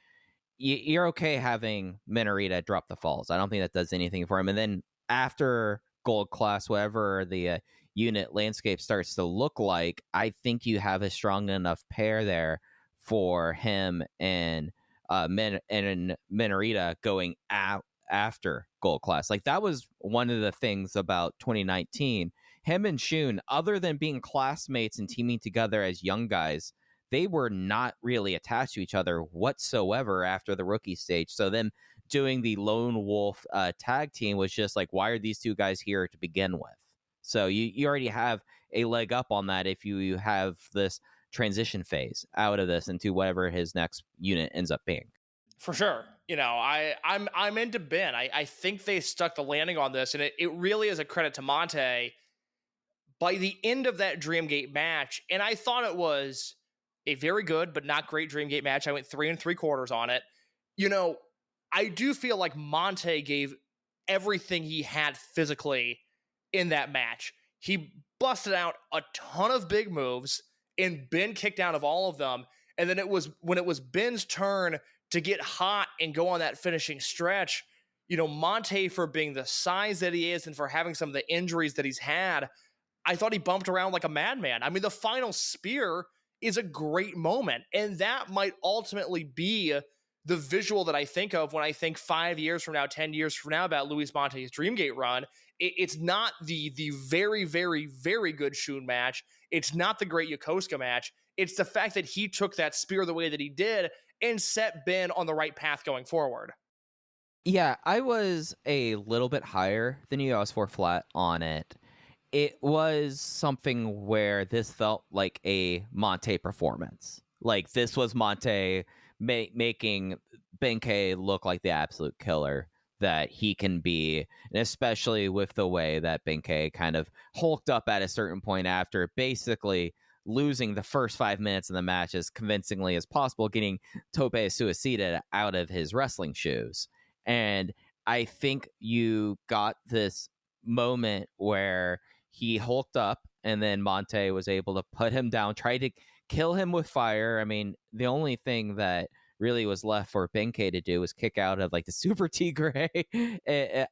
you're okay having Minorita drop the falls. I don't think that does anything for him. And then after Gold Class, whatever the unit landscape starts to look like, I think you have a strong enough pair there for him and Minorita going out after Gold Class. Like, that was one of the things about 2019. Him and Shun, other than being classmates and teaming together as young guys, they were not really attached to each other whatsoever after the rookie stage. So them doing the lone wolf tag team was just like, why are these two guys here to begin with? So you already have a leg up on that if you have this transition phase out of this into whatever his next unit ends up being. For sure. I'm into Ben. I think they stuck the landing on this, and it really is a credit to Mante. By the end of that Dreamgate match, and I thought it was a very good but not great Dreamgate match. I went 3 3/4 on it. I do feel like Mante gave everything he had physically in that match. He busted out a ton of big moves, and Ben kicked out of all of them. And then when it was Ben's turn to get hot and go on that finishing stretch, Mante, for being the size that he is and for having some of the injuries that he's had, I thought he bumped around like a madman. I mean, the final spear is a great moment, and that might ultimately be the visual that I think of when I think 5 years from now, 10 years from now about Luis Mante's Dreamgate run. It's not the very, very, very good Shun match. It's not the great Yokosuka match. It's the fact that he took that spear the way that he did and set Ben on the right path going forward. Yeah, I was a little bit higher than you. I was 4 flat on it. It was something where this felt like a Mante performance. Like, this was Mante making Benkei look like the absolute killer that he can be, and especially with the way that Benkei kind of hulked up at a certain point after basically losing the first 5 minutes of the match as convincingly as possible, getting Tope Suicida out of his wrestling shoes. And I think you got this moment where he hulked up, and then Mante was able to put him down, try to kill him with fire. I mean, the only thing that really was left for Benkei to do was kick out of like the Super Tigre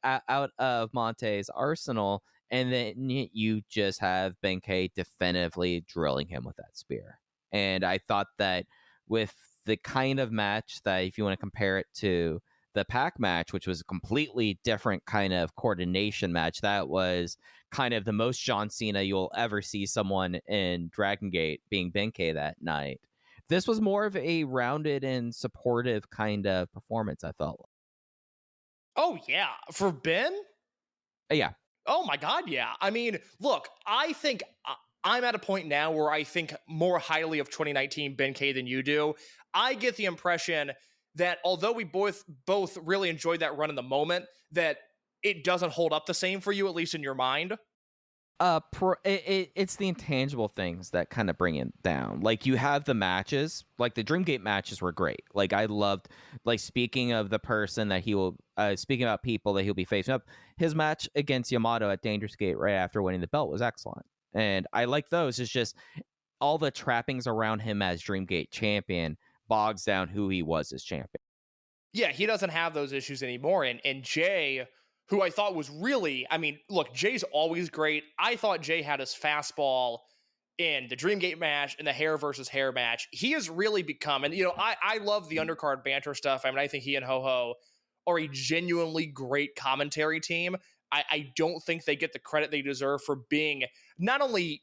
out of Monte's arsenal, and then you just have Benkei definitively drilling him with that spear. And I thought that with the kind of match that, if you want to compare it to the Pac match, which was a completely different kind of coordination match, that was kind of the most John Cena you'll ever see someone in Dragon Gate being Benkei that night. This was more of a rounded and supportive kind of performance, I felt. Oh, yeah. For Ben? Yeah. Oh, my God, yeah. I mean, look, I think I'm at a point now where I think more highly of 2019 Benkei than you do. I get the impression that although we both really enjoyed that run in the moment, that it doesn't hold up the same for you, at least in your mind. It's the intangible things that kind of bring it down. Like, you have the matches, like the Dreamgate matches were great. Like, I loved, like, speaking of the person that he will, speaking about people that he'll be facing up, his match against Yamato at Dangerous Gate right after winning the belt was excellent. And I like those. It's just all the trappings around him as Dreamgate champion bogs down who he was as champion. Yeah, he doesn't have those issues anymore. And Jay, who I thought was really, I mean, look, Jay's always great. I thought Jay had his fastball in the Dreamgate match and the hair versus hair match. He has really become, and I love the undercard banter stuff. I mean, I think he and Ho-Ho are a genuinely great commentary team. I don't think they get the credit they deserve for being not only,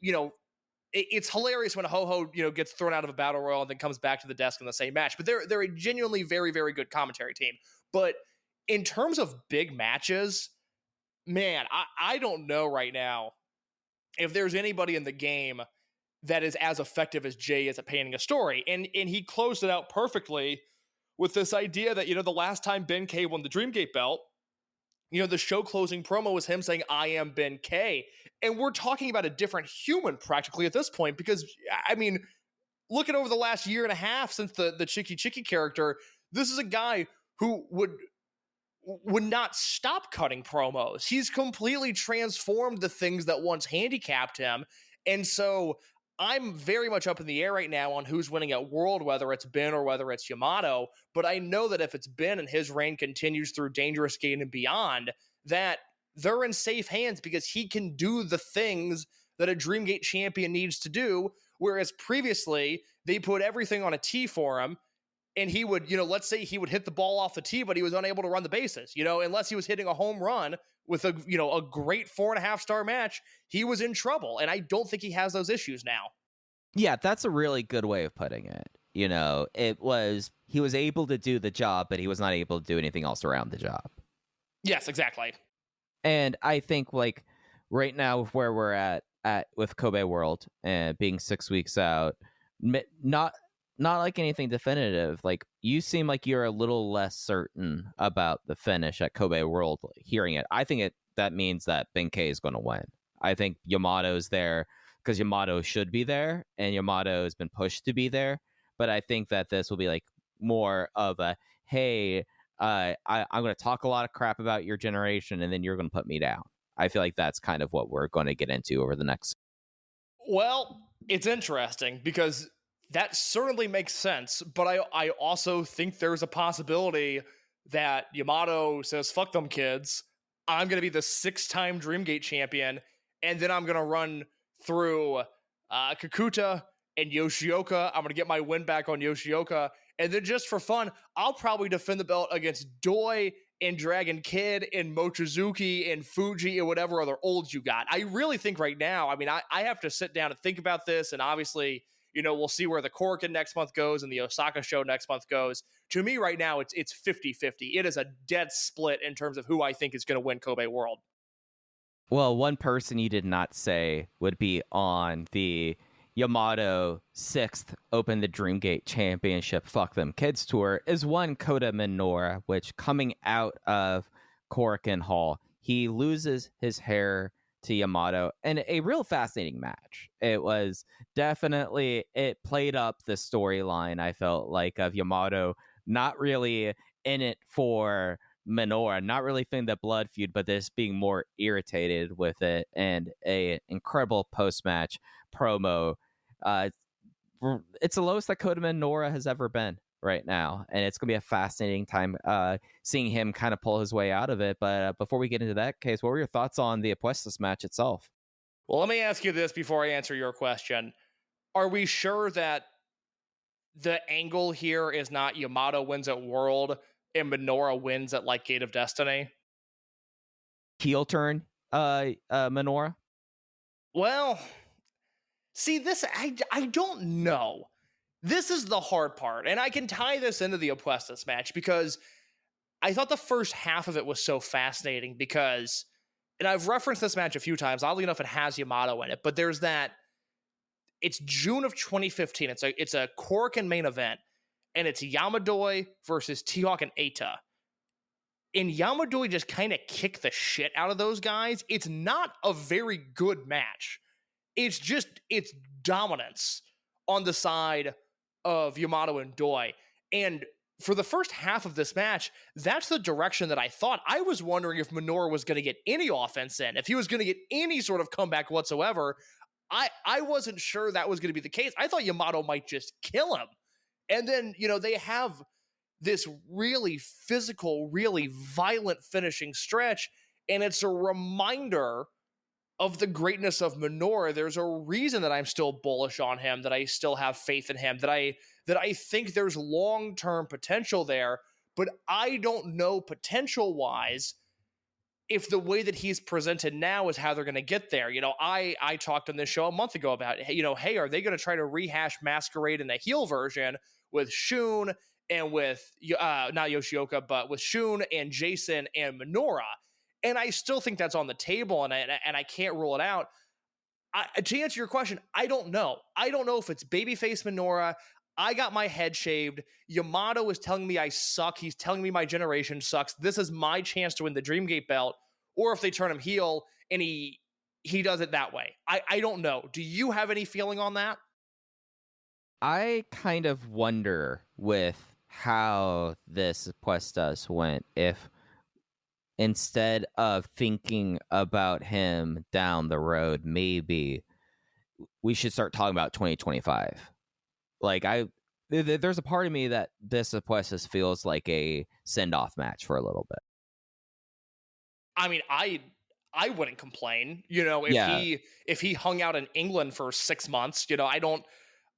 it's hilarious when Ho-Ho, gets thrown out of a battle royal and then comes back to the desk in the same match. But they're a genuinely very, very good commentary team. But in terms of big matches, man, I don't know right now if there's anybody in the game that is as effective as Jay is at painting a story. And he closed it out perfectly with this idea that, the last time Benkei won the Dreamgate belt, the show closing promo was him saying, "I am Benkei." And we're talking about a different human practically at this point, because, I mean, looking over the last year and a half since the Chicky Chicky character, this is a guy who would not stop cutting promos. He's completely transformed the things that once handicapped him. And so I'm very much up in the air right now on who's winning at World, whether it's Ben or whether it's Yamato. But I know that if it's Ben and his reign continues through Dangerous Gate and beyond, that they're in safe hands because he can do the things that a Dreamgate champion needs to do. Whereas previously, they put everything on a tee for him, and he would, let's say he would hit the ball off the tee, but he was unable to run the bases, unless he was hitting a home run with a great 4.5-star match, he was in trouble. And I don't think he has those issues now. Yeah, that's a really good way of putting it. You know, he was able to do the job, but he was not able to do anything else around the job. Yes, exactly. And I think like right now where we're at with Kobe World and being 6 weeks out, not like anything definitive. Like you seem like you're a little less certain about the finish at Kobe World. Hearing it, I think that means that Benkei is going to win. I think Yamato's there because Yamato should be there, and Yamato has been pushed to be there. But I think that this will be like more of a, hey, I'm going to talk a lot of crap about your generation, and then you're going to put me down. I feel like that's kind of what we're going to get into over the next. Well, it's interesting because that certainly makes sense, but I also think there's a possibility that Yamato says, fuck them kids, I'm going to be the 6-time Dreamgate champion, and then I'm going to run through Kakuta and Yoshioka. I'm going to get my win back on Yoshioka, and then just for fun, I'll probably defend the belt against Doi and Dragon Kid and Mochizuki and Fuji and whatever other olds you got. I really think right now, I mean, I have to sit down and think about this, and obviously, you know, we'll see where the Korakuen next month goes and the Osaka show next month goes. To me right now, it's 50-50. It is a dead split in terms of who I think is going to win Kobe World. Well, one person you did not say would be on the Yamato 6th Open the Dreamgate Championship Fuck Them Kids Tour is one Kota Minoura, which coming out of Korakuen Hall, he loses his hair to Yamato in a real fascinating match. It was definitely, it played up the storyline, I felt like, of Yamato not really in it for Minoura, not really feeling the blood feud, but just being more irritated with it, and a incredible post-match promo. It's the lowest that Kota Minoura has ever been right now, and it's gonna be a fascinating time seeing him kind of pull his way out of it. But before we get into that case, what were your thoughts on the Apuestas match itself? Well, let me ask you this before I answer your question. Are we sure that the angle here is not Yamato wins at World and Minoura wins at like Gate of Destiny? Heel turn, Minoura? Well, see, this, I don't know. This is the hard part, and I can tie this into the Apuestas match because I thought the first half of it was so fascinating because, and I've referenced this match a few times, oddly enough it has Yamato in it, but there's that, it's June of 2015, it's a Korakuen main event, and it's Yamadoi versus T-Hawk and Eita. And Yamadoi just kind of kicked the shit out of those guys. It's not a very good match. It's dominance on the side of Yamato and Doi. And for the first half of this match, that's the direction that I thought. I was wondering if Minoura was going to get any offense in, if he was going to get any sort of comeback whatsoever. I wasn't sure that was going to be the case. I thought Yamato might just kill him. And then, you know, they have this really physical, really violent finishing stretch, and it's a reminder of the greatness of Minoura. There's a reason that I'm still bullish on him, that I still have faith in him, that I think there's long-term potential there, but I don't know potential-wise if the way that he's presented now is how they're going to get there. You know, I talked on this show a month ago about, you know, hey, are they going to try to rehash Masquerade in a heel version with Shun and with, not Yoshioka, but with Shun and Jason and Minoura? And I still think that's on the table, and I can't rule it out. To answer your question, I don't know. I don't know if it's babyface Minoura. I got my head shaved. Yamato is telling me I suck. He's telling me my generation sucks. This is my chance to win the Dreamgate belt. Or if they turn him heel and he does it that way. I don't know. Do you have any feeling on that? I kind of wonder with how this Apuestas went, if instead of thinking about him down the road, maybe we should start talking about 2025. Like, there's a part of me that this Apuestas feels like a send-off match for a little bit. I mean, I wouldn't complain. You know, if he hung out in England for 6 months, you know,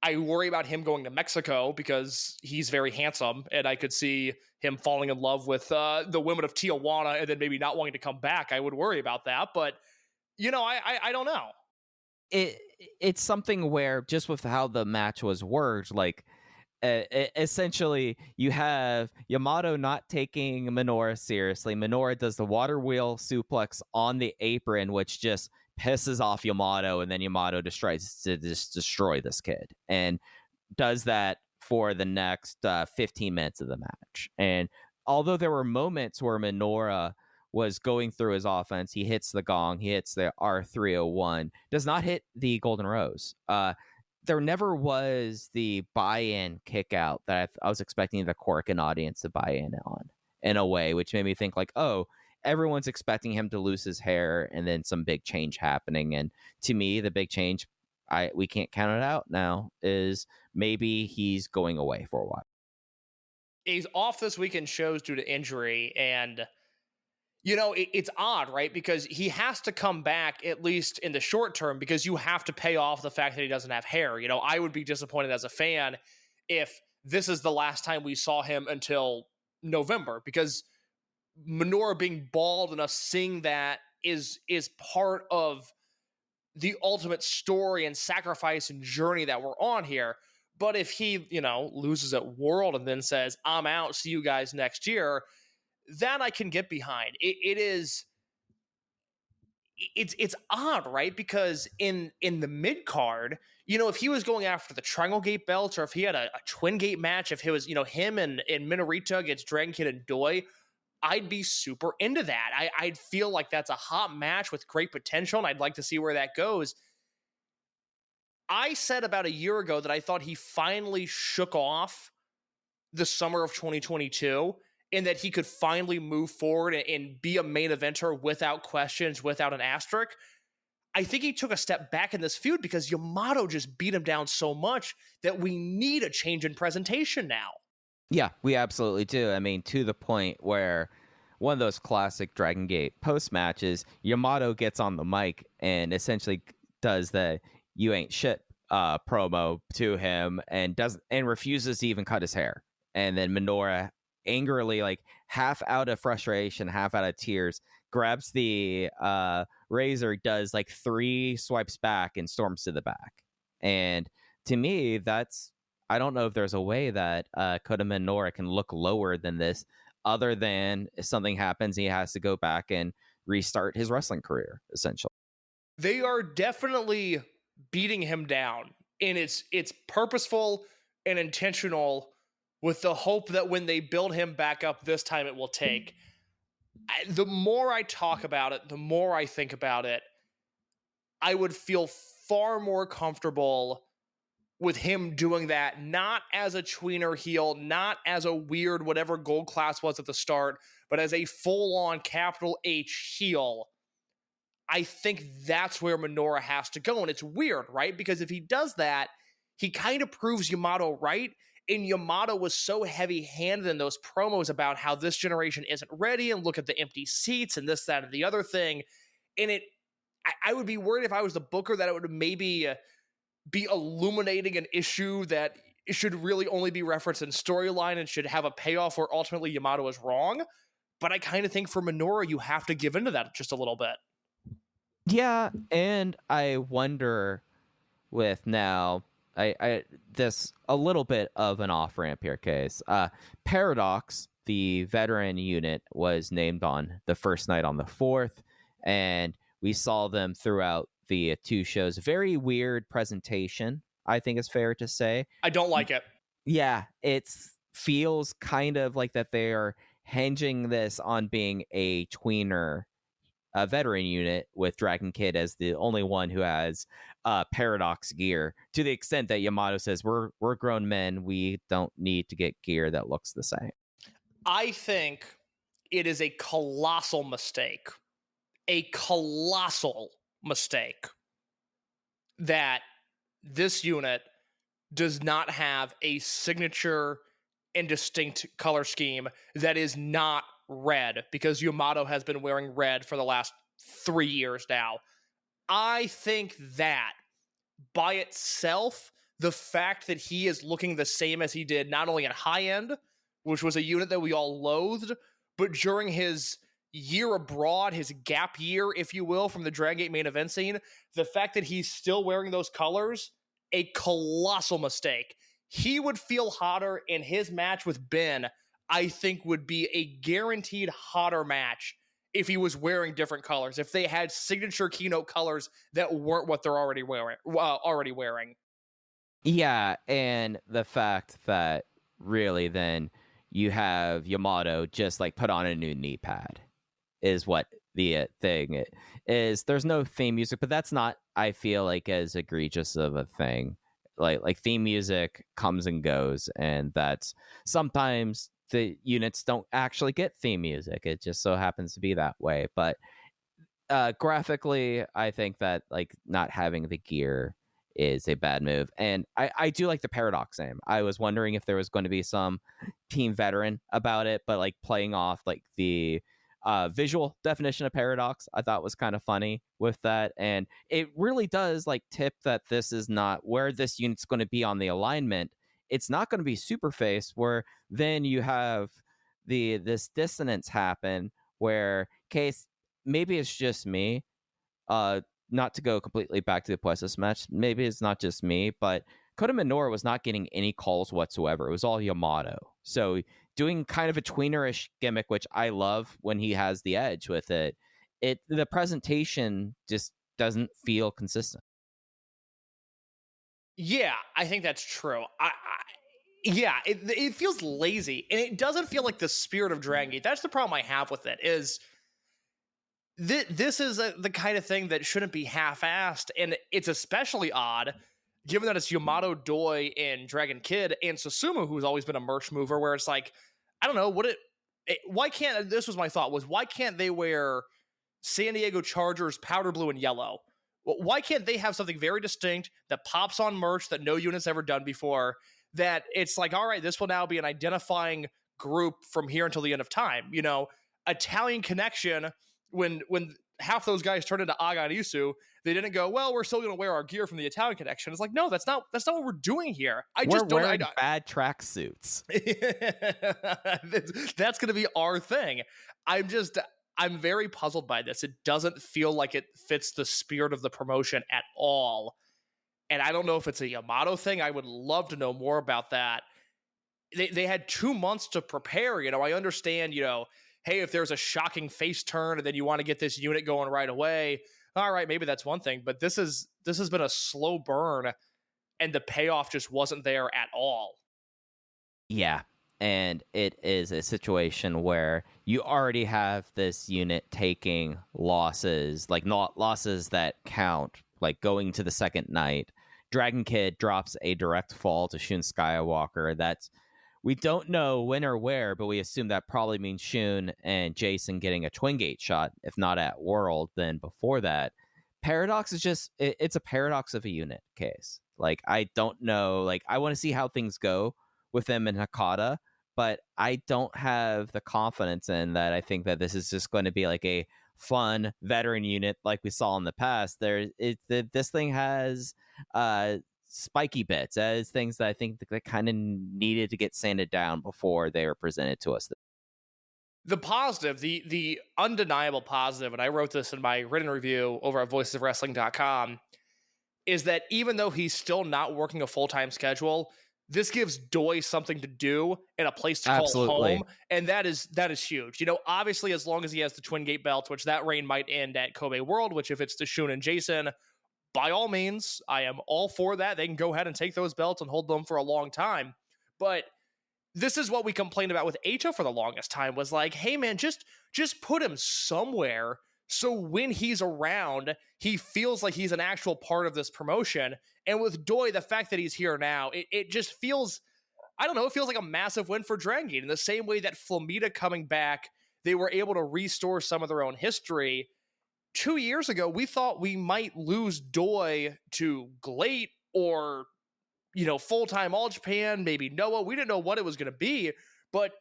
I worry about him going to Mexico because he's very handsome, and I could see him falling in love with the women of Tijuana and then maybe not wanting to come back. I would worry about that, but you know, I don't know. it's something where just with how the match was worked, like essentially you have Yamato not taking Minoura seriously. Minoura does the water wheel suplex on the apron, which just pisses off Yamato, and then Yamato tries to just destroy this kid and does that for the next 15 minutes of the match. And although there were moments where Minoura was going through his offense, he hits the gong, he hits the R301, does not hit the Golden Rose. There never was the buy-in kick out that I was expecting the Korakuen audience to buy in on, in a way, which made me think like, oh, everyone's expecting him to lose his hair and then some big change happening. And to me, the big change, we can't count it out now, is maybe he's going away for a while. He's off this weekend shows due to injury, and it's odd, right? Because he has to come back, at least in the short term, because you have to pay off the fact that he doesn't have hair. I would be disappointed as a fan if this is the last time we saw him until November, because Minoura being bald and us seeing that is part of the ultimate story and sacrifice and journey that we're on here. But if he, loses at World and then says, I'm out, see you guys next year, that I can get behind. It's odd, right? Because in the mid card, if he was going after the Dragongate belt, or if he had a Twin Gate match, if it was, him and Minorita against Dragongate and Doi, I'd be super into that. I'd feel like that's a hot match with great potential, and I'd like to see where that goes. I said about a year ago that I thought he finally shook off the summer of 2022 and that he could finally move forward and be a main eventer without questions, without an asterisk. I think he took a step back in this feud because Yamato just beat him down so much that we need a change in presentation now. Yeah, we absolutely do. I mean, to the point where one of those classic Dragon Gate post matches, Yamato gets on the mic and essentially does the "you ain't shit" promo to him and refuses to even cut his hair. And then Minoura angrily, like half out of frustration, half out of tears, grabs the razor, does like 3 swipes back and storms to the back. And to me, I don't know if there's a way that Kota Minoura can look lower than this, other than if something happens, he has to go back and restart his wrestling career, essentially. They are definitely beating him down, and it's purposeful and intentional, with the hope that when they build him back up this time, it will take. The more I talk about it, the more I think about it, I would feel far more comfortable with him doing that, not as a tweener heel, not as a weird whatever gold class was at the start, but as a full-on capital H heel. I think that's where Minoura has to go, and it's weird, right? Because if he does that, he kind of proves Yamato right, and Yamato was so heavy-handed in those promos about how this generation isn't ready, and look at the empty seats, and this, that, and the other thing, and I would be worried if I was the booker that it would maybe be illuminating an issue that it should really only be referenced in storyline and should have a payoff where ultimately Yamato is wrong. But I kind of think for Minoura, you have to give into that just a little bit. Yeah, and I wonder with now, this a little bit of an off-ramp here, case. Paradox, the veteran unit, was named on the first night on the 4th, and we saw them throughout the 2 shows. Very weird presentation, I think is fair to say. I don't like it. Yeah, it feels kind of like that they are hinging this on being a tweener, a veteran unit, with Dragon Kid as the only one who has Paradox gear, to the extent that Yamato says, we're grown men, we don't need to get gear that looks the same. I think it is a colossal mistake that this unit does not have a signature and distinct color scheme that is not red, because Yamato has been wearing red for the last 3 years now. I think that by itself, the fact that he is looking the same as he did not only at High End, which was a unit that we all loathed, but during his year abroad, his gap year, if you will, from the Dragon Gate main event scene, the fact that he's still wearing those colors, a colossal mistake. He would feel hotter, and his match with Ben, I think, would be a guaranteed hotter match if he was wearing different colors, if they had signature keynote colors that weren't what they're already wearing. Yeah, and the fact that really then you have YAMATO just like put on a new knee pad is what the thing is. There's no theme music, but that's not, I feel like, as egregious of a thing. Like theme music comes and goes, and that's sometimes the units don't actually get theme music. It just so happens to be that way. But graphically, I think that like not having the gear is a bad move. And I do like the Paradox name. I was wondering if there was going to be some team veteran about it, but like playing off like the visual definition of Paradox, I thought was kind of funny with that. And it really does like tip that this is not where this unit's going to be on the alignment. It's not going to be super face, where then you have this dissonance happen where case maybe it's just me, not to go completely back to the Puestas match, maybe it's not just me, but Kota Minoura was not getting any calls whatsoever. It was all YAMATO. So doing kind of a tweenerish gimmick, which I love when he has the edge with it, the presentation just doesn't feel consistent. Yeah, I think that's true. It feels lazy, and it doesn't feel like the spirit of Dragon Gate. That's the problem I have with it, is this is the kind of thing that shouldn't be half-assed, and it's especially odd given that it's YAMATO, Doi, and Dragon Kid, and Susumu, who's always been a merch mover, where it's like, I don't know, why can't, this was my thought, was why can't they wear San Diego Chargers powder blue and yellow? Why can't they have something very distinct that pops on merch that no unit's ever done before, that it's like, all right, this will now be an identifying group from here until the end of time? You know, Italian Connection, when half those guys turned into Aga and Isu, they didn't go, well, we're still going to wear our gear from the Italian Connection. It's like, no, that's not what we're doing here. We're wearing bad tracksuits. That's going to be our thing. I'm very puzzled by this. It doesn't feel like it fits the spirit of the promotion at all. And I don't know if it's a YAMATO thing. I would love to know more about that. They had 2 months to prepare. You know, I understand, you know, hey, if there's a shocking face turn and then you want to get this unit going right away, all right, maybe that's one thing. But this has been a slow burn, and the payoff just wasn't there at all. Yeah, and it is a situation where you already have this unit taking losses, like not losses that count, like going to the second night. Dragon Kid drops a direct fall to Shun Skywalker. We don't know when or where, but we assume that probably means Shun and Jason getting a Twin Gate shot, if not at World, then before that. Paradox is just, it's a paradox of a unit case. Like, I don't know, like, I want to see how things go with them in Hakata, but I don't have the confidence in that. I think that this is just going to be like a fun veteran unit like we saw in the past. This thing has spiky bits as things that I think that kind of needed to get sanded down before they were presented to us. The positive, the undeniable positive, and I wrote this in my written review over at voicesofwrestling.com, is that even though he's still not working a full-time schedule, this gives Doi something to do and a place to call home, and that is huge. You know, obviously, as long as he has the Twin Gate belts, which that reign might end at Kobe World, which if it's to Shun and Jason, by all means, I am all for that. They can go ahead and take those belts and hold them for a long time. But this is what we complained about with Eito for the longest time, was like, hey man, just put him somewhere so when he's around, he feels like he's an actual part of this promotion. And with Doi, the fact that he's here now, it just feels, I don't know, it feels like a massive win for Dragon Gate. In the same way that Flamita coming back, they were able to restore some of their own history. 2 years ago, we thought we might lose Doi to Glate or, you know, full-time All Japan, maybe Noah. We didn't know what it was going to be, but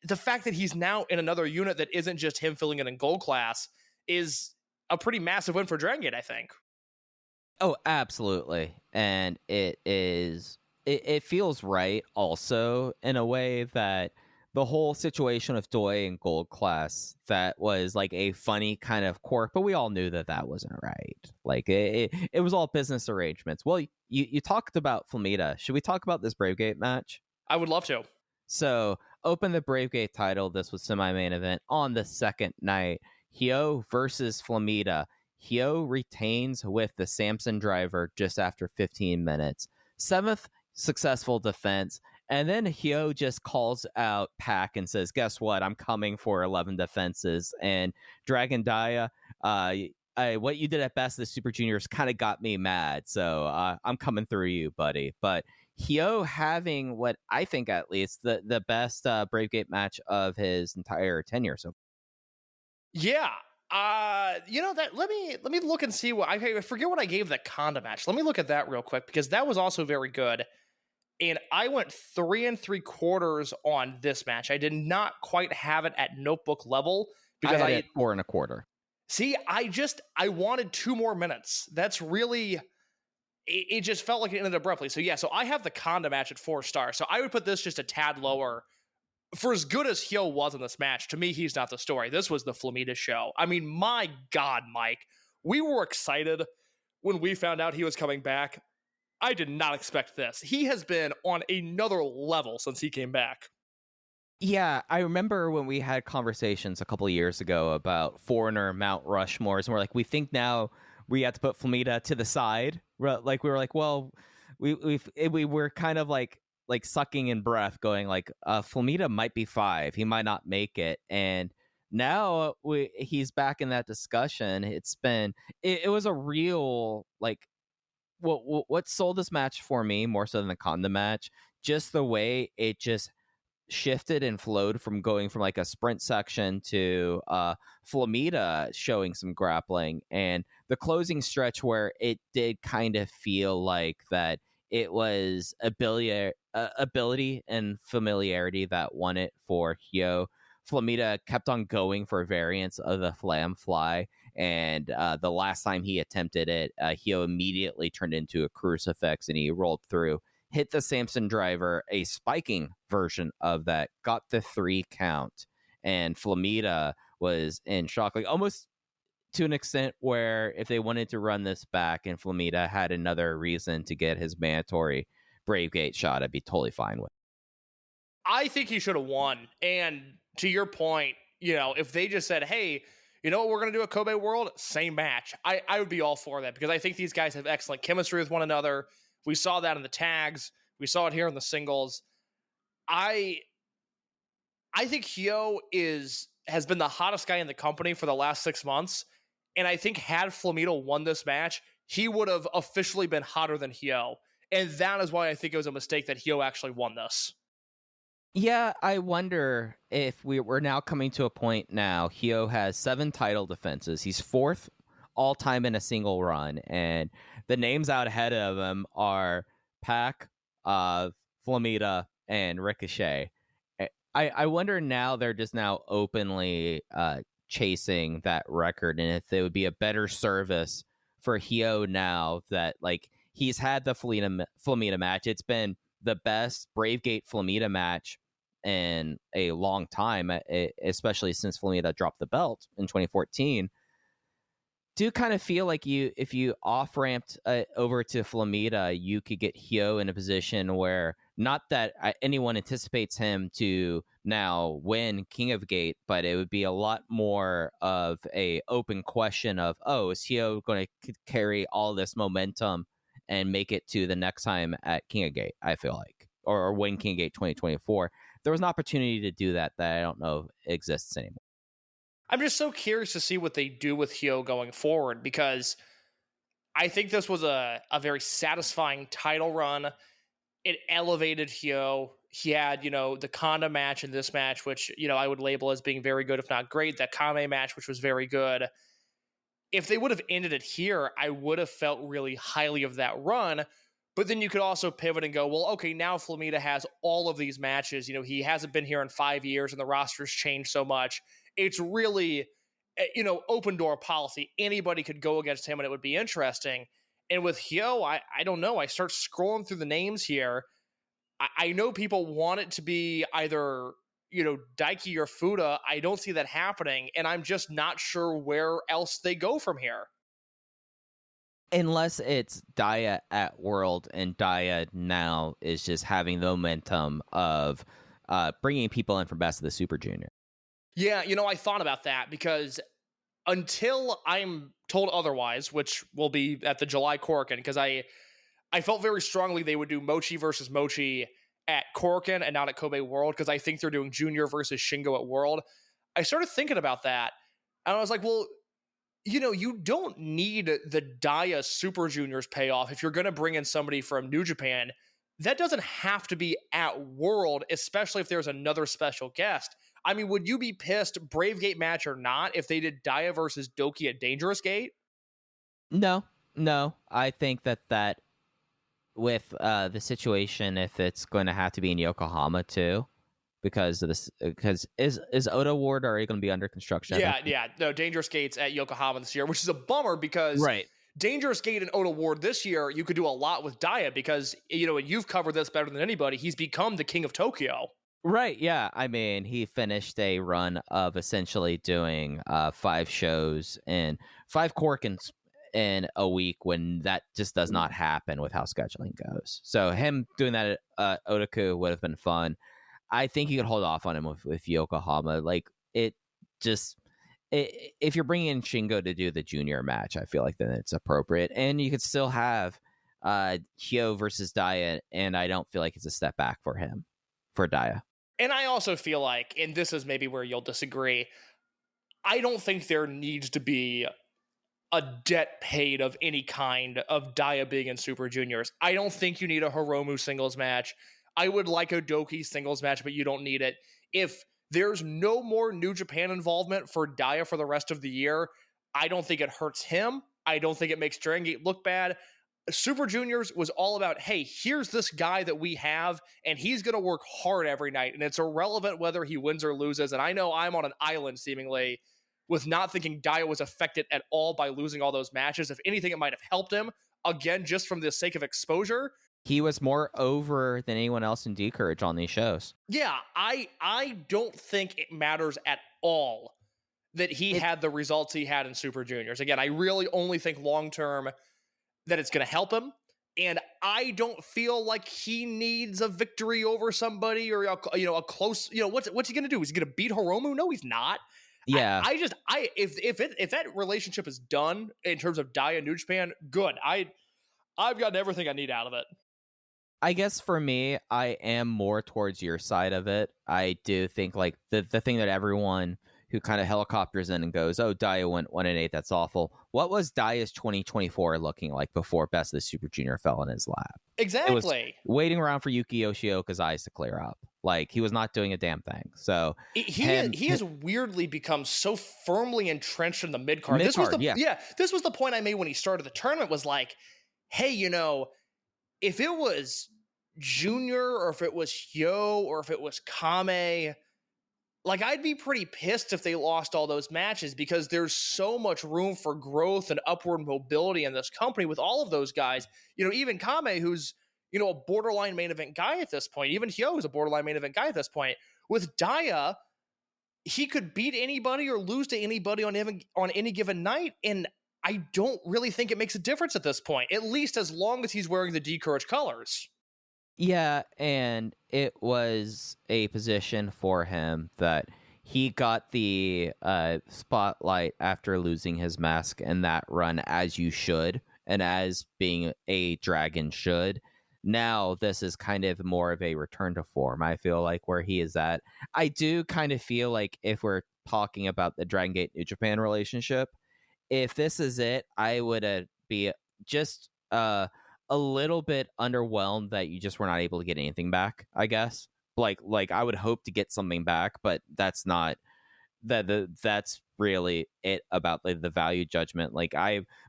the fact that he's now in another unit that isn't just him filling in gold class is a pretty massive win for Dragon Gate, I think. Oh, absolutely. And it feels right also in a way that the whole situation with Doi and Gold Class, that was like a funny kind of quirk, but we all knew that wasn't right. Like it was all business arrangements. Well, you talked about Flamita. Should we talk about this Brave Gate match? I would love to. So, open the Brave Gate title. This was semi-main event on the second night. Hyo versus Flamita. Hyo retains with the Samson driver just after 15 minutes. 7th successful defense. And then Hyo just calls out Pac and says, guess what? I'm coming for 11 defenses. And Dragon Dia, what you did at Best of the Super Juniors kind of got me mad. So I'm coming through you, buddy. But Hyo having what I think at least the best Brave Gate match of his entire tenure. So yeah. That let me look and see what I forget what I gave the Conda match. Let me look at that real quick, because that was also very good. And I went 3 3/4 on this match. I did not quite have it at notebook level because I had 4 1/4. See, I wanted 2 more minutes. That's really, it just felt like it ended abruptly. So yeah, so I have the Conda match at 4 stars. So I would put this just a tad lower. For as good as Hyo was in this match, to me, he's not the story. This was the Flamita show. I mean, my God, Mike, we were excited when we found out he was coming back. I did not expect this. He has been on another level since he came back. Yeah, I remember when we had conversations a couple of years ago about Foreigner, Mount Rushmores, and we're like, we think now we have to put Flamita to the side. Like we were like, well, we were kind of like sucking in breath, going like, Flamita might be 5, he might not make it, and now he's back in that discussion. It was a real like. What sold this match for me more so than the Conda match, just the way it just shifted and flowed from going from like a sprint section to Flamita showing some grappling, and the closing stretch where it did kind of feel like that it was ability and familiarity that won it for Hyo. Flamita kept on going for variants of the Flam Fly, and the last time he attempted it, Hyo immediately turned into a crucifix and he rolled through, hit the Samson driver, a spiking version of that, got the 3 count, and Flamita was in shock, like almost to an extent where if they wanted to run this back and Flamita had another reason to get his mandatory Brave Gate shot, I'd be totally fine with. I think he should have won. And to your point, if they just said, hey, you know what we're going to do at Kobe World? Same match. I would be all for that, because I think these guys have excellent chemistry with one another. We saw that in the tags. We saw it here in the singles. I think Hyo has been the hottest guy in the company for the last 6 months. And I think had Flamita won this match, he would have officially been hotter than Hyo. And that is why I think it was a mistake that Hyo actually won this. Yeah, I wonder if we're now coming to a point now. Hyo has 7 title defenses. He's 4th all-time in a single run. And the names out ahead of him are Pac, Flamita, and Ricochet. I wonder now they're just now openly chasing that record, and if it would be a better service for Hyo now that like he's had the Flamita match. It's been the best Brave Gate Flamita match in a long time, especially since Flamita dropped the belt in 2014. Do kind of feel like if you off-ramped over to Flamita, you could get Hyo in a position where, not that anyone anticipates him to now win King of Gate, but it would be a lot more of a open question of, is Hyo going to carry all this momentum and make it to the next time at King of Gate, I feel like, or win King of Gate 2024. There was an opportunity to do that I don't know exists anymore. I'm just so curious to see what they do with Hyo going forward, because I think this was a very satisfying title run. It elevated Hyo. He had, the Conda match in this match, which, I would label as being very good, if not great. That Kame match, which was very good. If they would have ended it here, I would have felt really highly of that run. But then you could also pivot and go, well, okay, now Flamita has all of these matches. He hasn't been here in 5 years and the roster's changed so much. It's really, open door policy. Anybody could go against him and it would be interesting. And with Hyo, I don't know. I start scrolling through the names here. I know people want it to be either Daiki or Fuda, I don't see that happening, and I'm just not sure where else they go from here. Unless it's Daya at World, and Daya now is just having the momentum of bringing people in from Best of the Super Junior. Yeah, I thought about that because until I'm told otherwise, which will be at the July Korakuen, because I felt very strongly they would do Mochi versus Mochi at Korakuen and not at Kobe World, because I think they're doing Junior versus Shingo at World. I started thinking about that, and I was like, well, you don't need the Daya Super Juniors payoff if you're going to bring in somebody from New Japan. That doesn't have to be at World, especially if there's another special guest. I mean, would you be pissed, Brave Gate match or not, if they did Daya versus Doki at Dangerous Gate? No. I think that with the situation, if it's going to have to be in Yokohama too, because of this, because is Oda Ward already going to be under construction? Yeah. No, Dangerous Gate's at Yokohama this year, which is a bummer because Dangerous Gate and Oda Ward this year, you could do a lot with Daya because, and you've covered this better than anybody, he's become the king of Tokyo. Right, yeah. I mean, he finished a run of essentially doing 5 shows and 5 Korakuens in a week when that just does not happen with how scheduling goes. So him doing that at Otaku would have been fun. I think you could hold off on him with Yokohama. Like, if you're bringing in Shingo to do the junior match, I feel like then it's appropriate. And you could still have Hyo versus Daya, and I don't feel like it's a step back for him, for Daya. And I also feel like, and this is maybe where you'll disagree, I don't think there needs to be a debt paid of any kind of Daya being in Super Juniors. I don't think you need a Hiromu singles match. I would like a Doki singles match, but you don't need it. If there's no more New Japan involvement for Daya for the rest of the year, I don't think it hurts him. I don't think it makes Dragongate look bad. Super Juniors was all about, hey, here's this guy that we have, and he's going to work hard every night, and it's irrelevant whether he wins or loses. And I know I'm on an island, seemingly, with not thinking Daya was affected at all by losing all those matches. If anything, it might have helped him, again, just from the sake of exposure. He was more over than anyone else in D-Courage on these shows. Yeah, I don't think it matters at all that he had the results he had in Super Juniors. Again, I really only think long-term that it's going to help him. And I don't feel like he needs a victory over somebody or a close. What's he going to do? Is he going to beat Hiromu? No, he's not. Yeah. If that relationship is done in terms of Daya New Japan, good. I've gotten everything I need out of it. I guess for me, I am more towards your side of it. I do think like the thing that everyone who kind of helicopters in and goes, oh, Daya went 1-8, that's awful. What was Daya's 2024 looking like before Best of the Super Junior fell in his lap? Exactly. It was waiting around for Yuki Yoshioka's eyes to clear up. Like, he was not doing a damn thing. So he has weirdly become so firmly entrenched in the mid-card. This was the point I made when he started the tournament, was like, hey, if it was Junior or if it was Hyo or if it was Kame, like, I'd be pretty pissed if they lost all those matches, because there's so much room for growth and upward mobility in this company with all of those guys. Even Kame, who's, a borderline main event guy at this point. Even Hyo is a borderline main event guy at this point. With Daya, he could beat anybody or lose to anybody on any given night, and I don't really think it makes a difference at this point, at least as long as he's wearing the D-Courage colors. Yeah, and it was a position for him that he got the spotlight after losing his mask in that run, as you should, and as being a dragon should. Now this is kind of more of a return to form, I feel like, where he is at. I do kind of feel like, if we're talking about the Dragon Gate New Japan relationship, if this is it, I would be just a little bit underwhelmed that you just were not able to get anything back, I guess. Like I would hope to get something back, but that's not that's really it about the value judgment. Like,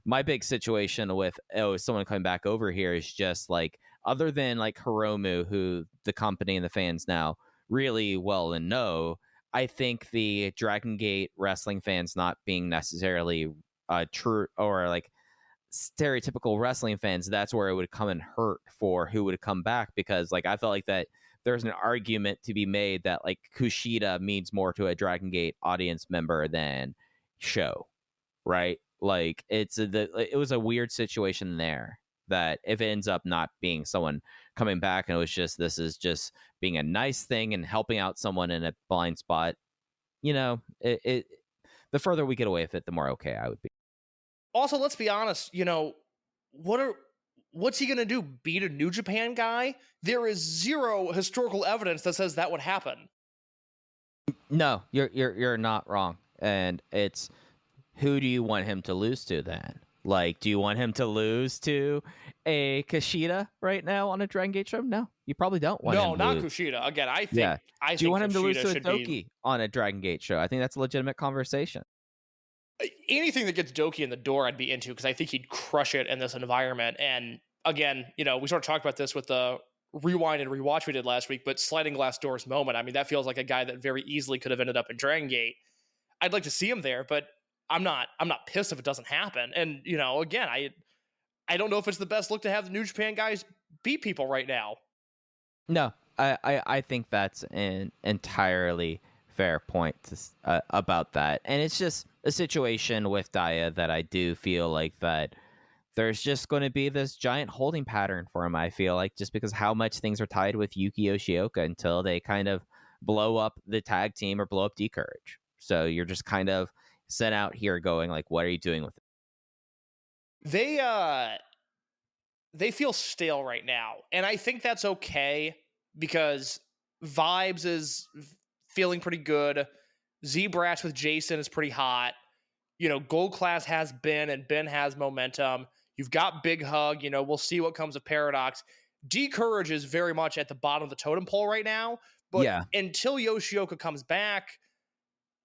my big situation with someone coming back over here is just like, other than like Hiromu, who the company and the fans now really well and know, I think the Dragon Gate wrestling fans not being necessarily true or like stereotypical wrestling fans, that's where it would come and hurt for who would come back, because like I felt like that there's an argument to be made that like Kushida means more to a Dragon Gate audience member than Sho, right? Like it was a weird situation there that if it ends up not being someone coming back and it was just this is just being a nice thing and helping out someone in a blind spot, you know, it the further we get away with it, the more okay I would be. Also, let's be honest, you know, what's he going to do? Beat a New Japan guy? There is zero historical evidence that says that would happen. No, you're not wrong. And it's, who do you want him to lose to then? Like, do you want him to lose to a Kushida right now on a Dragon Gate show? No, you probably don't want him to lose. No, not Kushida. Again, I think do you want him to lose Kushida to a Doki on a Dragon Gate show? I think that's a legitimate conversation. Anything that gets Doki in the door, I'd be into, because I think he'd crush it in this environment. And again, you know, we sort of talked about this with the rewind and rewatch we did last week, but sliding glass doors moment. I mean, that feels like a guy that very easily could have ended up in Dragon Gate. I'd like to see him there, but I'm not pissed if it doesn't happen. And, you know, again, I don't know if it's the best look to have the New Japan guys beat people right now. No, I think that's an entirely fair point about that. And it's just a situation with Daya that I do feel like that there's just going to be this giant holding pattern for him, I feel like, just because how much things are tied with Yuki Yoshioka until they kind of blow up the tag team or blow up D-Courage. So you're just kind of sent out here going like, what are you doing with it? They feel stale right now. And I think that's okay because Vibes is feeling pretty good. Z-Brash with Jason is pretty hot. You know, Gold Class has Ben and Ben has momentum. You've got Big Hug. You know, we'll see what comes of Paradox. D-Courage is very much at the bottom of the totem pole right now. But until Yoshioka comes back,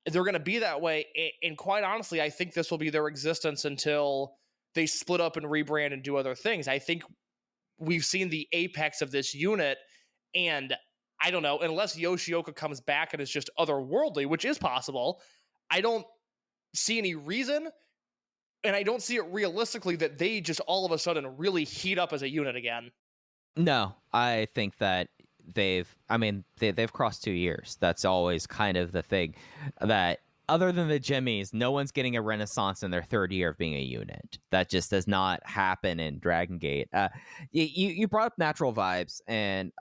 they're going to be that way. And quite honestly, I think this will be their existence until they split up and rebrand and do other things. I think we've seen the apex of this unit, and I don't know, unless Yoshioka comes back and is just otherworldly, which is possible, I don't see any reason, and I don't see it realistically that they just all of a sudden really heat up as a unit again. No, I think that they've crossed 2 years. That's always kind of the thing, that other than the Jimmies, no one's getting a renaissance in their third year of being a unit. That just does not happen in Dragon Gate. You brought up Natural Vibes and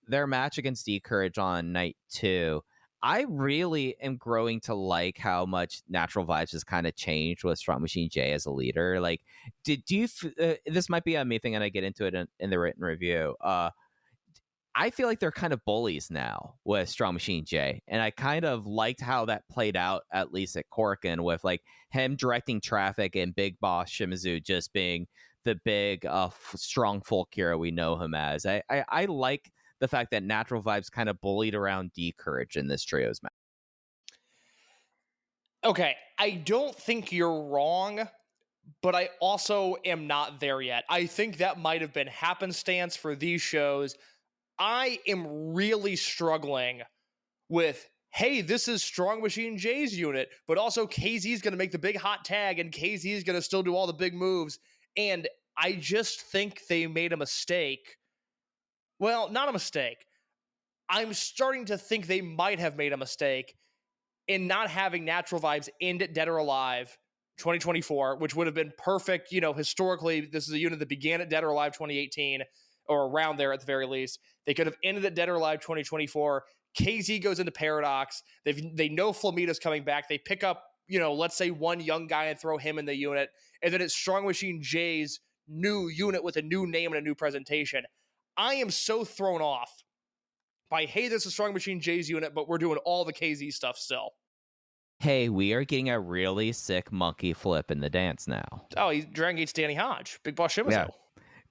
their match against D-Courage on night 2. I really am growing to like how much Natural Vibes has kind of changed with Strong Machine J as a leader. Like, this might be a me thing, and I get into it in the written review. I feel like they're kind of bullies now with Strong Machine J, and I kind of liked how that played out, at least at Korakuen, with like him directing traffic and Big Boss Shimizu just being the big strong folk hero we know him as. I like the fact that Natural Vibes kind of bullied around D-Courage in this trios match. Okay, I don't think you're wrong, but I also am not there yet. I think that might have been happenstance for these shows. I am really struggling with, hey, this is Strong Machine J's unit, but also KZ's going to make the big hot tag, and KZ's going to still do all the big moves. And I just think they made a mistake. Well, not a mistake. I'm starting to think they might have made a mistake in not having Natural Vibes end at Dead or Alive 2024, which would have been perfect. You know, historically, this is a unit that began at Dead or Alive 2018, or around there at the very least. They could have ended at Dead or Alive 2024. KZ goes into Paradox. They know Flamita's coming back. They pick up, you know, let's say one young guy and throw him in the unit. And then it's Strong Machine J's new unit with a new name and a new presentation. I am so thrown off by, hey, this is Strong Machine J's unit, but we're doing all the KZ stuff still. Hey, we are getting a really sick monkey flip in the dance now. Oh, he's Dragon Gate's Danny Hodge. Big Boss Shimizu. Yeah.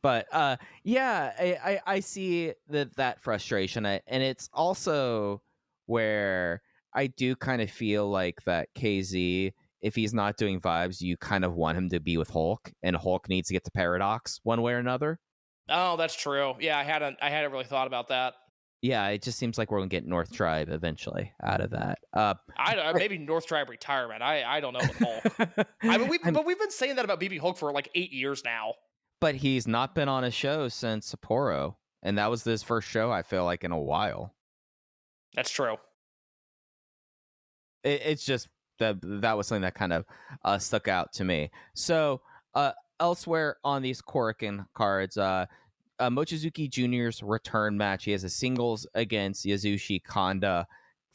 But I see that frustration, and it's also where I do kind of feel like that KZ, if he's not doing Vibes, you kind of want him to be with Hulk, and Hulk needs to get to Paradox one way or another. Oh, that's true. Yeah, I hadn't really thought about that. Yeah, it just seems like we're gonna get North Tribe eventually out of that. Maybe North Tribe retirement. I don't know with Hulk. But we've been saying that about BB Hulk for like 8 years now. But he's not been on a show since Sapporo. And that was his first show, I feel like, in a while. That's true. It's just that was something that kind of stuck out to me. So elsewhere on these Korakuen cards, Mochizuki Junior's return match. He has a singles against Yasushi Kanda.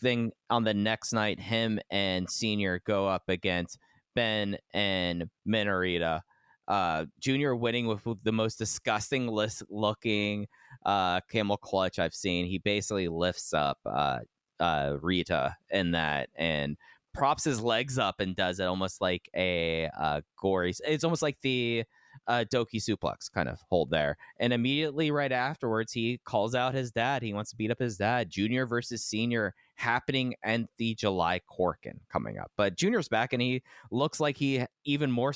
Then on the next night, him and Senior go up against Ben and Minorita. Junior winning with the most disgusting looking camel clutch I've seen. He basically lifts up Rita in that and props his legs up and does it almost like a gory. It's almost like the Doki suplex kind of hold there. And immediately right afterwards, he calls out his dad. He wants to beat up his dad. Junior versus Senior happening and the July Korakuen coming up. But Junior's back and he looks like he even more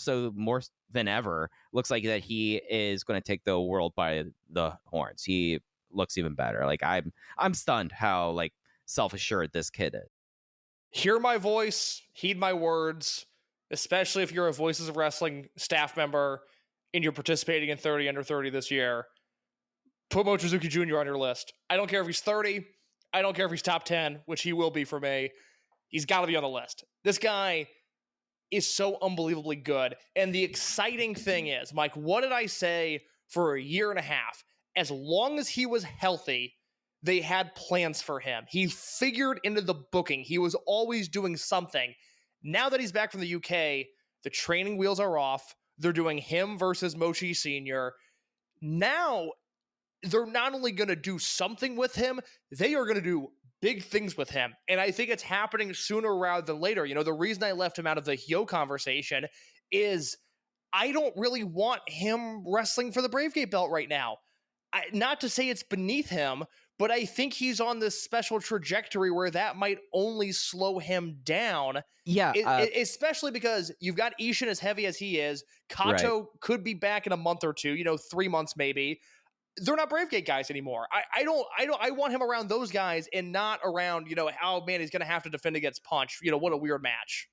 than ever looks like that he is going to take the world by the horns. He looks even better. Like I'm stunned how like self-assured this kid is. Hear my voice, heed my words, especially if you're a Voices of Wrestling staff member and you're participating in 30 Under 30 this year. Put Mochizuki Jr. on your list. I don't care if he's 30. I don't care if he's top 10, which he will be for me. He's got to be on the list. This guy is so unbelievably good. And the exciting thing is, Mike, what did I say for a year and a half? As long as he was healthy, they had plans for him. He figured into the booking. He was always doing something. Now that he's back from the UK, the training wheels are off. They're doing him versus Mochi Sr. Now, they're not only going to do something with him, they are going to do big things with him. And I think it's happening sooner rather than later. You know, the reason I left him out of the Hyo conversation is I don't really want him wrestling for the Brave Gate belt right now. Not to say it's beneath him, but I think he's on this special trajectory where that might only slow him down. Yeah. Especially because you've got Ishin as heavy as he is. Kato could be back in a month or two, 3 months maybe. They're not Brave Gate guys anymore. I want him around those guys and not around, oh man, he's going to have to defend against Punch. What a weird match.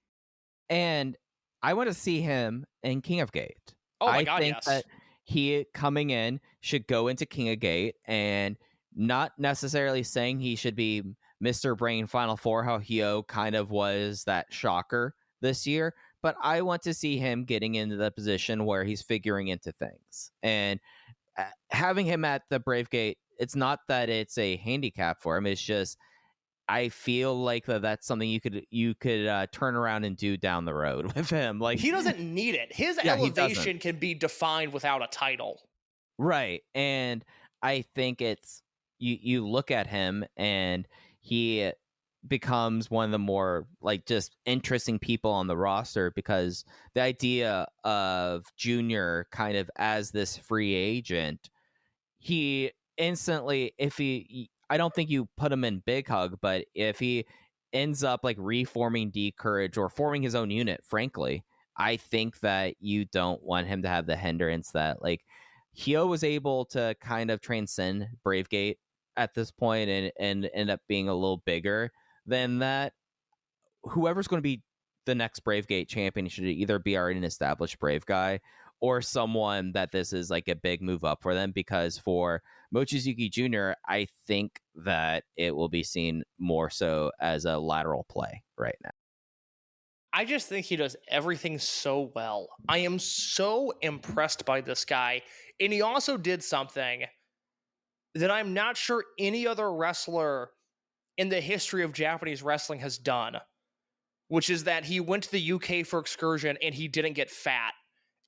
And I want to see him in King of Gate. Oh my God, I think yes. that he coming in should go into King of Gate and not necessarily saying he should be Mr. Brain Final Four, how Hyo kind of was that shocker this year. But I want to see him getting into the position where he's figuring into things. And having him at the Brave Gate, it's not that it's a handicap for him. It's just I feel like that's something you could turn around and do down the road with him. Like he doesn't need it. His elevation can be defined without a title. Right. And I think it's you look at him and he becomes one of the more like just interesting people on the roster because the idea of Junior kind of as this free agent, he instantly, I don't think you put him in Big Hug, but if he ends up like reforming D-Courage or forming his own unit, frankly, I think that you don't want him to have the hindrance that like Hyo was able to kind of transcend Brave Gate at this point and end up being a little bigger than that. Whoever's going to be the next Brave Gate champion should either be already an established Brave guy or someone that this is like a big move up for them, because for Mochizuki Jr., I think that it will be seen more so as a lateral play right now. I just think he does everything so well. I am so impressed by this guy. And he also did something that I'm not sure any other wrestler in the history of Japanese wrestling has done, which is that he went to the UK for excursion and he didn't get fat.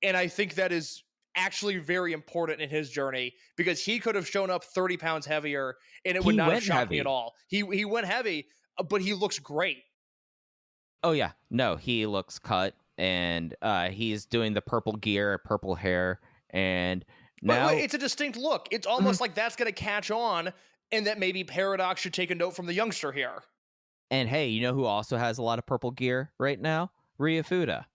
And I think that is actually very important in his journey because he could have shown up 30 pounds heavier and it would not have shocked me at all. He went heavy, but he looks great. Oh, yeah. No, he looks cut and he's doing the purple gear, purple hair. And now but it's a distinct look. It's almost like that's going to catch on and that maybe Paradox should take a note from the youngster here. And hey, you know who also has a lot of purple gear right now? Rhea Fuda.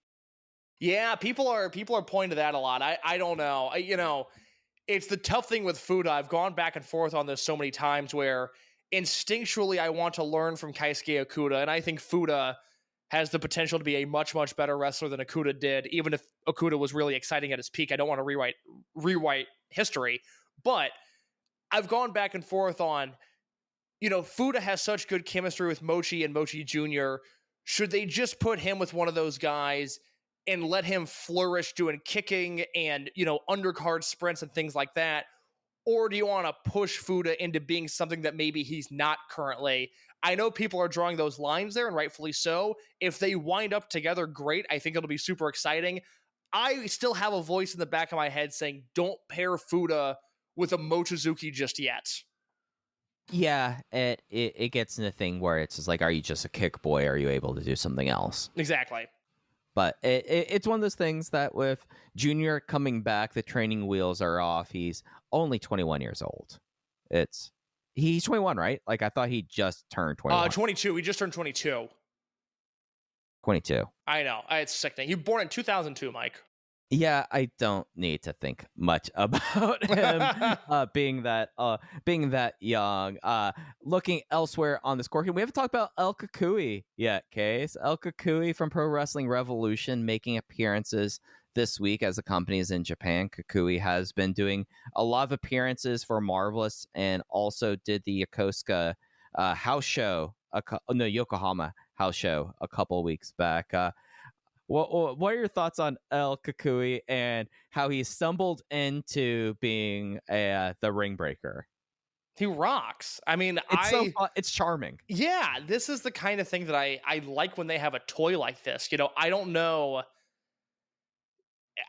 Yeah, people are pointing to that a lot. I don't know. It's the tough thing with Fuda. I've gone back and forth on this so many times where instinctually I want to learn from Keisuke Okuda, and I think Fuda has the potential to be a much, much better wrestler than Okuda did, even if Okuda was really exciting at his peak. I don't want to rewrite history, but I've gone back and forth on, Fuda has such good chemistry with Mochi and Mochi Junior. Should they just put him with one of those guys and let him flourish doing kicking and, undercard sprints and things like that? Or do you want to push Fuda into being something that maybe he's not currently? I know people are drawing those lines there, and rightfully so. If they wind up together, great. I think it'll be super exciting. I still have a voice in the back of my head saying, don't pair Fuda with a Mochizuki just yet. Yeah, it gets in the thing where it's just like, are you just a kick boy? Are you able to do something else? Exactly. But it's one of those things that with Junior coming back, the training wheels are off. He's only 21 years old. He's 21, right? Like, I thought he just turned 21. 22. He just turned 22. 22. I know. It's sickening. He was born in 2002, Mike. Yeah, I don't need to think much about him being that young. Looking elsewhere on this Korakuen, we haven't talked about El Kukui yet, Case. El Kukui from Pro Wrestling Revolution making appearances this week as the company is in Japan. Kukui has been doing a lot of appearances for Marvelous and also did the Yokosuka house show, Yokohama house show a couple weeks back. What are your thoughts on El Kukui and how he stumbled into being the ring breaker? He rocks. I mean, it's charming. Yeah, this is the kind of thing that I like when they have a toy like this. I don't know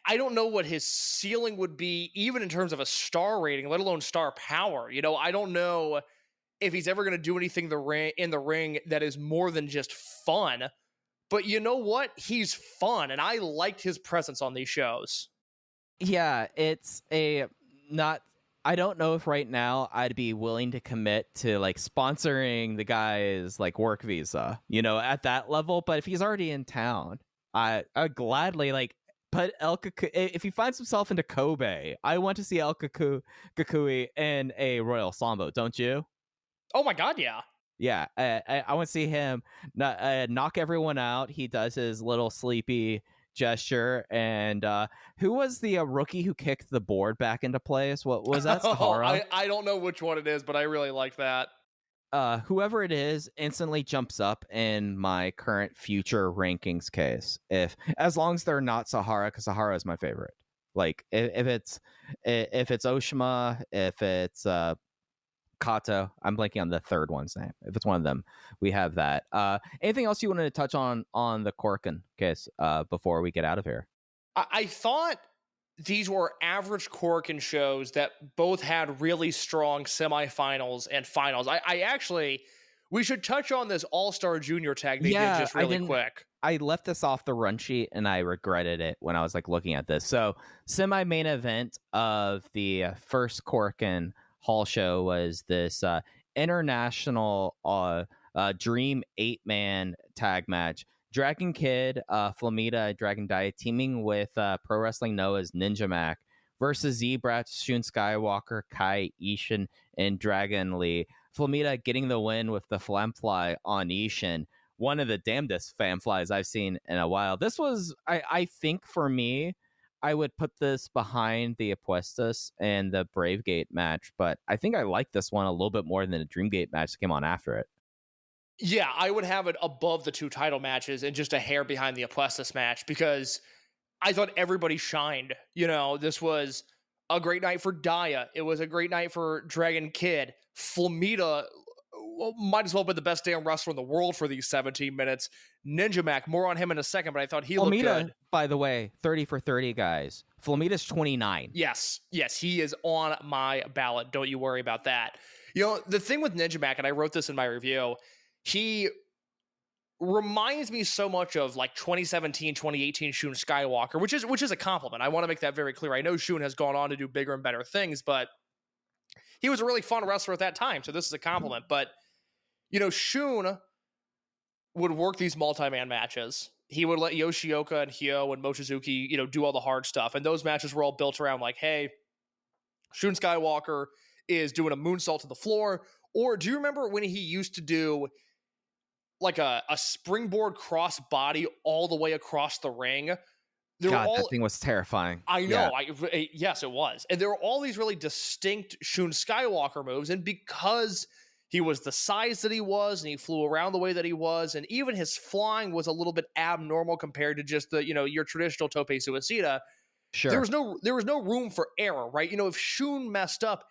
what his ceiling would be, even in terms of a star rating, let alone star power. I don't know if he's ever going to do anything in the ring that is more than just fun. But you know what? He's fun, and I liked his presence on these shows. Yeah, I don't know if right now I'd be willing to commit to like sponsoring the guy's like work visa, at that level. But if he's already in town, I'd gladly like put El Kukui. If he finds himself into Kobe, I want to see El Kukui in a Royal Sambo, don't you? Oh my God, yeah. Yeah, I want to see him knock everyone out. He does his little sleepy gesture. And who was the rookie who kicked the board back into place? What was that? Sahara? I don't know which one it is, but I really like that. Whoever it is instantly jumps up in my current future rankings case. As long as they're not Sahara, because Sahara is my favorite. Like if it's Oshima, if it's Kato, I'm blanking on the third one's name. If it's one of them, we have that. Anything else you wanted to touch on the Korakuen case before we get out of here? I thought these were average Korakuen shows that both had really strong semifinals and finals. We should touch on this All-Star Junior tag they did just really quick. I left this off the run sheet and I regretted it when I was like looking at this. So semi-main event of the first Korakuen Hall show was this international Dream 8-man tag match. Dragon Kid, Flamita, Dragon Dia teaming with Pro Wrestling Noah's Ninja Mac versus Z-Brat, Shun Skywalker, Kai Ishin, and Dragon Lee. Flamita getting the win with the Flamfly on Ishin. One of the damnedest Flamflies I've seen in a while. This was, I think for me, I would put this behind the Apuestas and the Brave Gate match, but I think I like this one a little bit more than the Dream Gate match that came on after it. Yeah, I would have it above the two title matches and just a hair behind the Apuestas match because I thought everybody shined. This was a great night for Dia. It was a great night for Dragon Kid. Flamita might as well be the best damn wrestler in the world for these 17 minutes. Ninja Mac, more on him in a second, but I thought he looked good. By the way, 30 for 30, guys. Flamita's 29. Yes, he is on my ballot. Don't you worry about that. The thing with Ninja Mac, and I wrote this in my review, he reminds me so much of like 2017, 2018 Shun Skywalker, which is a compliment. I want to make that very clear. I know Shun has gone on to do bigger and better things, but he was a really fun wrestler at that time, so this is a compliment. But Shun would work these multi-man matches. He would let Yoshioka and Hyo and Mochizuki, do all the hard stuff. And those matches were all built around like, hey, Shun Skywalker is doing a moonsault to the floor. Or do you remember when he used to do like a springboard cross body all the way across the ring? That thing was terrifying. I know. Yeah. Yes, it was. And there were all these really distinct Shun Skywalker moves. And because he was the size that he was and he flew around the way that he was, and even his flying was a little bit abnormal compared to just the, your traditional Tope Suicida, Sure. there was no room for error, right? If Shun messed up,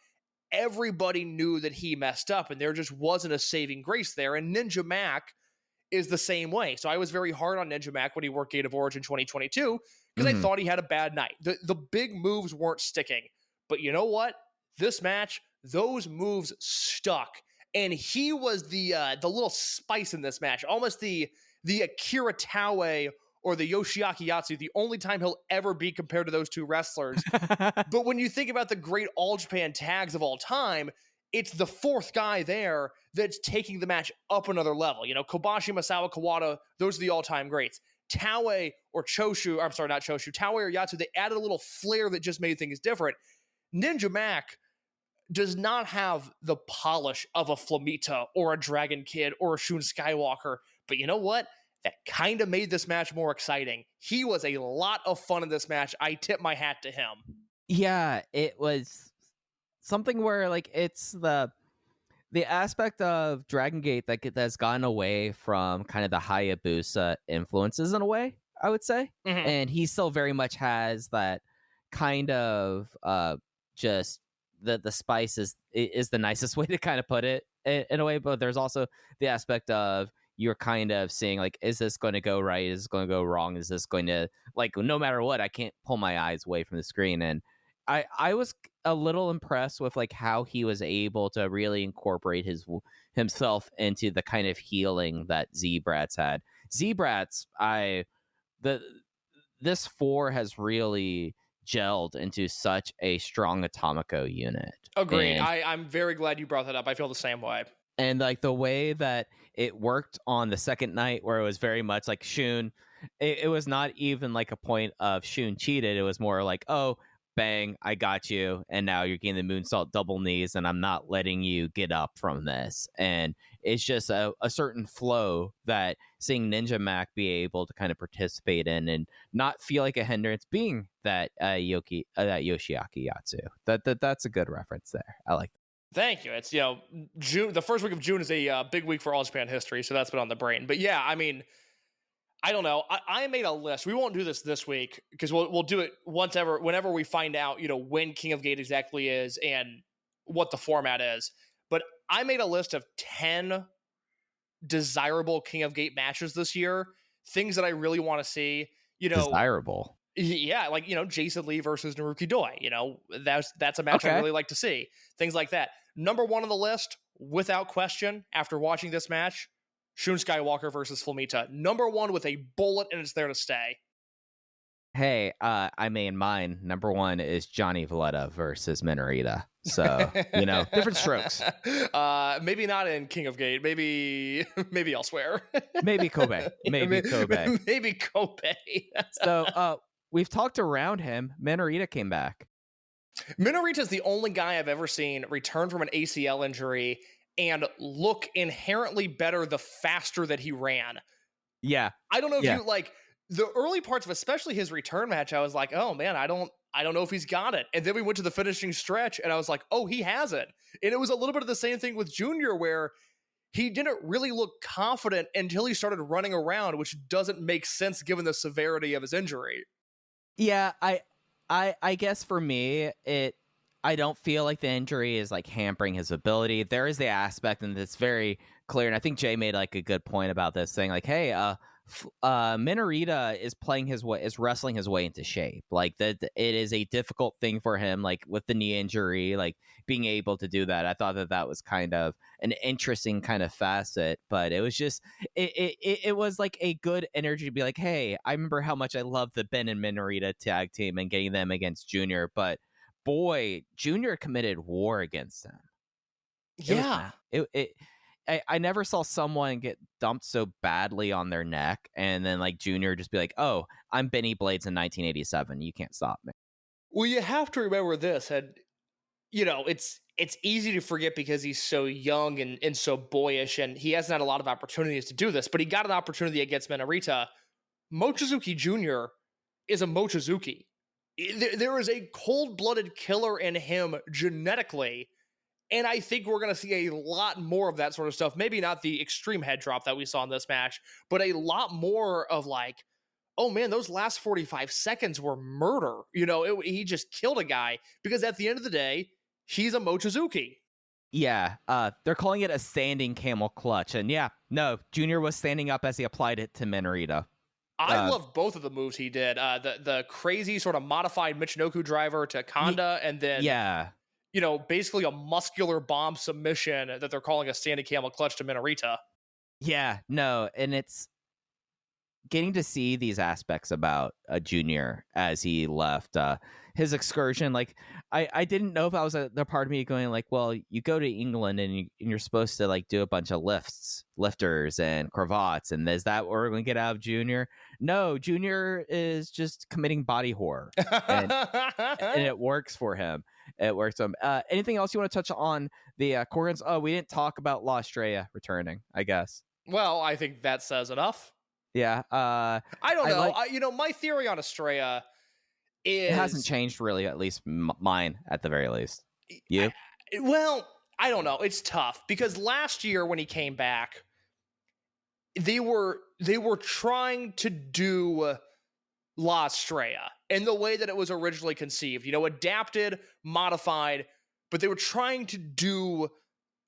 everybody knew that he messed up, and there just wasn't a saving grace there. And Ninja Mac is the same way. So I was very hard on Ninja Mac when he worked Gate of Origin 2022 because I thought he had a bad night. The big moves weren't sticking. But you know what? This match, those moves stuck. And he was the little spice in this match, almost the Akira Taue or the Yoshiaki Yatsu, the only time he'll ever be compared to those two wrestlers. But when you think about the great All Japan tags of all time, it's the fourth guy there that's taking the match up another level. Kobashi, Masawa, Kawada, those are the all-time greats. Taue or Choshu, I'm sorry, not Choshu, Taue or Yatsu, they added a little flair that just made things different. Ninja Mac does not have the polish of a Flamita or a Dragon Kid or a Shun Skywalker. But you know what? That kind of made this match more exciting. He was a lot of fun in this match. I tip my hat to him. Yeah, it was something where it's the aspect of Dragon Gate that's gone away from kind of the Hayabusa influences in a way, I would say. Mm-hmm. And he still very much has that kind of just the spice is the nicest way to kind of put it in a way. But there's also the aspect of you're kind of seeing is this going to go right? Is this going to go wrong? Is this going to no matter what, I can't pull my eyes away from the screen. And I was a little impressed with how he was able to really incorporate himself into the kind of healing that Z-Brats had. Z-Brats, this 4 has really gelled into such a strong Atomico unit. Agreed. I'm very glad you brought that up. I feel the same way. And the way that it worked on the second night, where it was very much like Shun, it was not even a point of Shun cheated. It was more oh, bang, I got you, and now you're getting the moonsault double knees, and I'm not letting you get up from this. And it's just a certain flow that seeing Ninja Mac be able to kind of participate in and not feel like a hindrance, being that Yoshiaki Yatsu. That's a good reference there. I like that. Thank you. It's June. The first week of June is a big week for All Japan history, so that's been on the brain. But yeah, I mean, I don't know. I made a list. We won't do this week because we'll do it whenever we find out, when King of Gate exactly is and what the format is. But I made a list of 10 desirable King of Gate matches this year. Things that I really want to see. Desirable. Yeah, Jason Lee versus Naruki Doi. That's a match I really like to see. Things like that. Number 1 on the list, without question, after watching this match, Shun Skywalker versus Flamita. Number 1 with a bullet, and it's there to stay. Hey, I mean, mine, number 1 is Johnny Valletta versus Minorita. So, different strokes. Maybe not in King of Gate. Maybe elsewhere. Maybe Kobe. Maybe Kobe. Maybe Kobe. So, we've talked around him. Minorita came back. Minorita's the only guy I've ever seen return from an ACL injury and look inherently better the faster that he ran. Yeah. I don't know if you the early parts of especially his return match, I was like, oh man, I don't know if he's got it. And then we went to the finishing stretch and I was like, oh, he has it. And it was a little bit of the same thing with Junior, where he didn't really look confident until he started running around, which doesn't make sense given the severity of his injury. Yeah, I guess for me, I don't feel like the injury is hampering his ability. There is the aspect, and it's very clear. And I think Jay made a good point about this, saying hey, Minorita is wrestling his way into shape. That it is a difficult thing for him, with the knee injury, being able to do that. I thought that was kind of an interesting kind of facet, but it was just it was a good energy to be hey, I remember how much I loved the Ben and Minorita tag team and getting them against Junior, but boy, Junior committed war against him. Yeah. I never saw someone get dumped so badly on their neck and then Junior just be oh, I'm Benny Blades in 1987. You can't stop me. Well, you have to remember this, and it's easy to forget because he's so young and so boyish, and he hasn't had a lot of opportunities to do this, but he got an opportunity against Minorita. Mochizuki Junior is a Mochizuki. There is a cold-blooded killer in him genetically, and I think we're going to see a lot more of that sort of stuff. Maybe not the extreme head drop that we saw in this match, but a lot more of like, oh man, those last 45 seconds were murder. He just killed a guy, because at the end of the day, he's a Mochizuki. Yeah, they're calling it a standing camel clutch. And yeah, no, Junior was standing up as he applied it to Minorita. I love both of the moves he did. The crazy sort of modified Michinoku driver to Kanda, and then basically a muscular bomb submission that they're calling a standing camel clutch to Minorita. Yeah, no, and it's getting to see these aspects about a Junior as he left his excursion. Like, I didn't know if I was the part of me going like, well, you go to England and you're supposed to like do a bunch of lifters and cravats, and is that what we're going to get out of Junior? No, Junior is just committing body horror, and it works for him. It works for him. Anything else you want to touch on the Korakuens? Oh, we didn't talk about La Estrella returning, I guess. Well, I think that says enough. Yeah. I don't know. My theory on Estrella is... It hasn't changed really, at least mine, at the very least. You? I don't know. It's tough, because last year when he came back, they were trying to do La Estrella in the way that it was originally conceived. Adapted, modified, but they were trying to do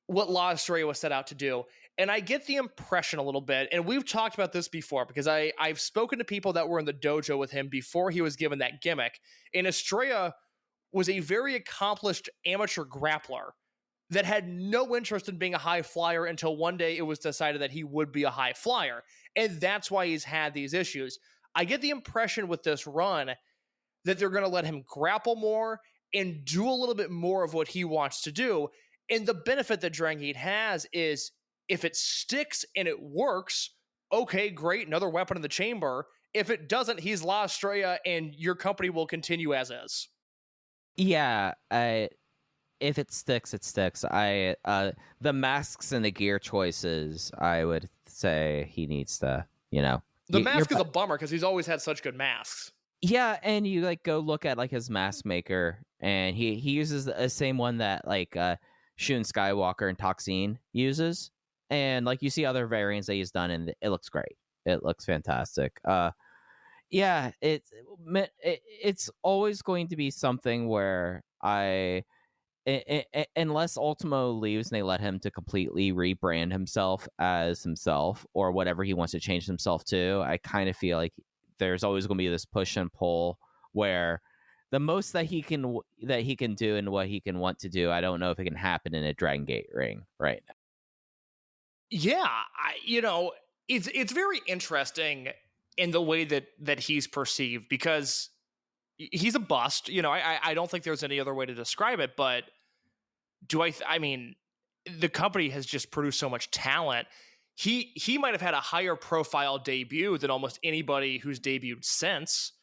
what La Estrella was set out to do. And I get the impression a little bit, and we've talked about this before, because I've spoken to people that were in the dojo with him before he was given that gimmick. And Estrella was a very accomplished amateur grappler that had no interest in being a high flyer until one day it was decided that he would be a high flyer. And that's why he's had these issues. I get the impression with this run that they're going to let him grapple more and do a little bit more of what he wants to do. And the benefit that Dragongate has is, if it sticks and it works, okay, great, another weapon in the chamber. If it doesn't, he's La Estrella, and your company will continue as is. Yeah, if it sticks, it sticks. The masks and the gear choices, I would say he needs to, The mask is a bummer, because he's always had such good masks. Yeah, and you like go look at like his mask maker, and he uses the same one that like Shun Skywalker and Toxine uses. And like you see other variants that he's done, and it looks great. It looks fantastic. Yeah, it's always going to be something where unless Ultimo leaves and they let him to completely rebrand himself as himself or whatever he wants to change himself to, I kind of feel like there's always going to be this push and pull where the most that he can do and what he can want to do, I don't know if it can happen in a Dragongate ring right now. Yeah, it's very interesting in the way that he's perceived, because he's a bust. I don't think there's any other way to describe it, but I mean, the company has just produced so much talent. He might have had a higher profile debut than almost anybody who's debuted since,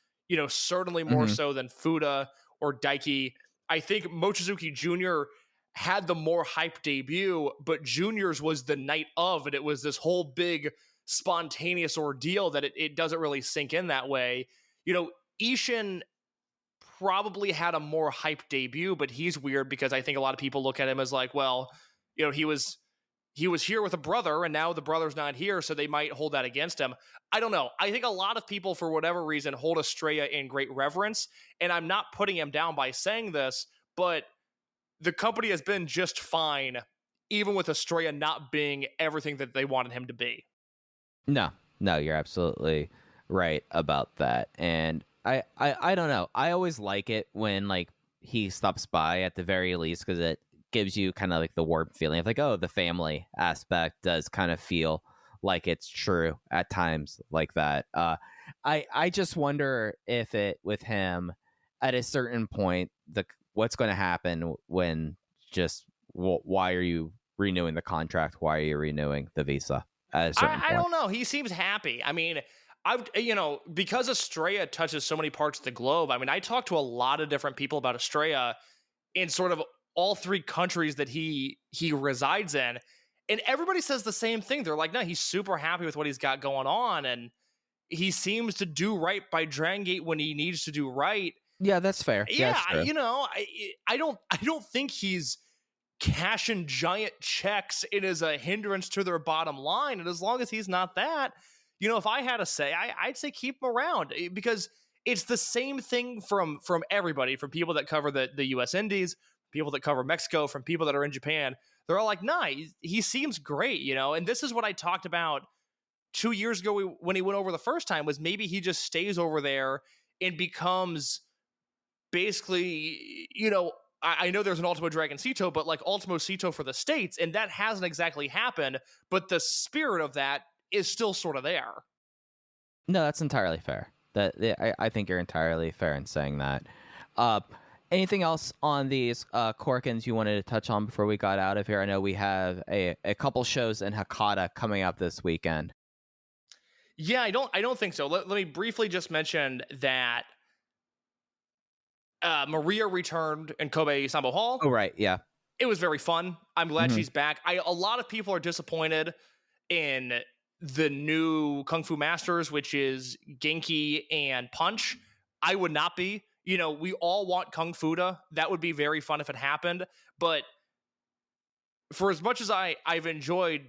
certainly more so than Fuda or Daiki. I think Mochizuki Junior had the more hype debut, but Junior's was the night of, and it was this whole big spontaneous ordeal that it doesn't really sink in that way. Ishin probably had a more hype debut, but he's weird because I think a lot of people look at him as like, well, he was here with a brother, and now the brother's not here, so they might hold that against him. I don't know. I think a lot of people, for whatever reason, hold Estrella in great reverence, and I'm not putting him down by saying this, but the company has been just fine, even with Estrella not being everything that they wanted him to be. No, you're absolutely right about that. And I don't know. I always like it when like he stops by at the very least, because it gives you kind of like the warm feeling of like, oh, the family aspect does kind of feel like it's true at times like that. I just wonder if it with him at a certain point, what's going to happen when just why are you renewing the contract? Why are you renewing the visa? I don't know. He seems happy. I mean, because Estrella touches so many parts of the globe. I mean, I talked to a lot of different people about Estrella in sort of all three countries that he resides in, and everybody says the same thing. They're like, no, he's super happy with what he's got going on, and he seems to do right by Dragongate when he needs to do right. Yeah, that's fair. Yeah, that's true. I don't think he's cashing giant checks. It is a hindrance to their bottom line, and as long as he's not that, if I had to say, I'd say keep him around, because it's the same thing from everybody, from people that cover the U.S. Indies, people that cover Mexico, from people that are in Japan. They're all like, nah, he seems great, and this is what I talked about 2 years ago when he went over the first time, was maybe he just stays over there and becomes basically, I know there's an Ultimo Dragon Cito, but like Ultimo Cito for the States, and that hasn't exactly happened, but the spirit of that is still sort of there. No, that's entirely fair. I think you're entirely fair in saying that. Anything else on these Korakuens you wanted to touch on before we got out of here? I know we have a couple shows in Hakata coming up this weekend. Yeah, I don't think so. Let me briefly just mention that Maria returned in Kobe Sambo Hall. Oh, right, yeah. It was very fun. I'm glad she's back. A lot of people are disappointed in the new Kung Fu Masters, which is Genki and Punch. I would not be. We all want Kung Fuda. That would be very fun if it happened. But for as much as I've enjoyed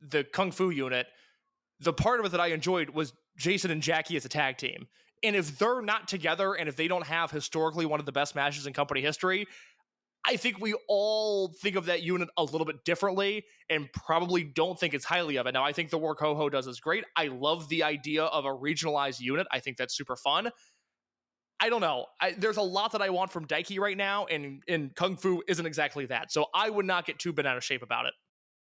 the Kung Fu unit, the part of it that I enjoyed was Jason and Jackie as a tag team. And if they're not together, and if they don't have historically one of the best matches in company history, I think we all think of that unit a little bit differently and probably don't think it's highly of it. Now, I think the work Ho-Ho does is great. I love the idea of a regionalized unit. I think that's super fun. I don't know. There's a lot that I want from Daiki right now, and Kung Fu isn't exactly that. So I would not get too bent out of shape about it.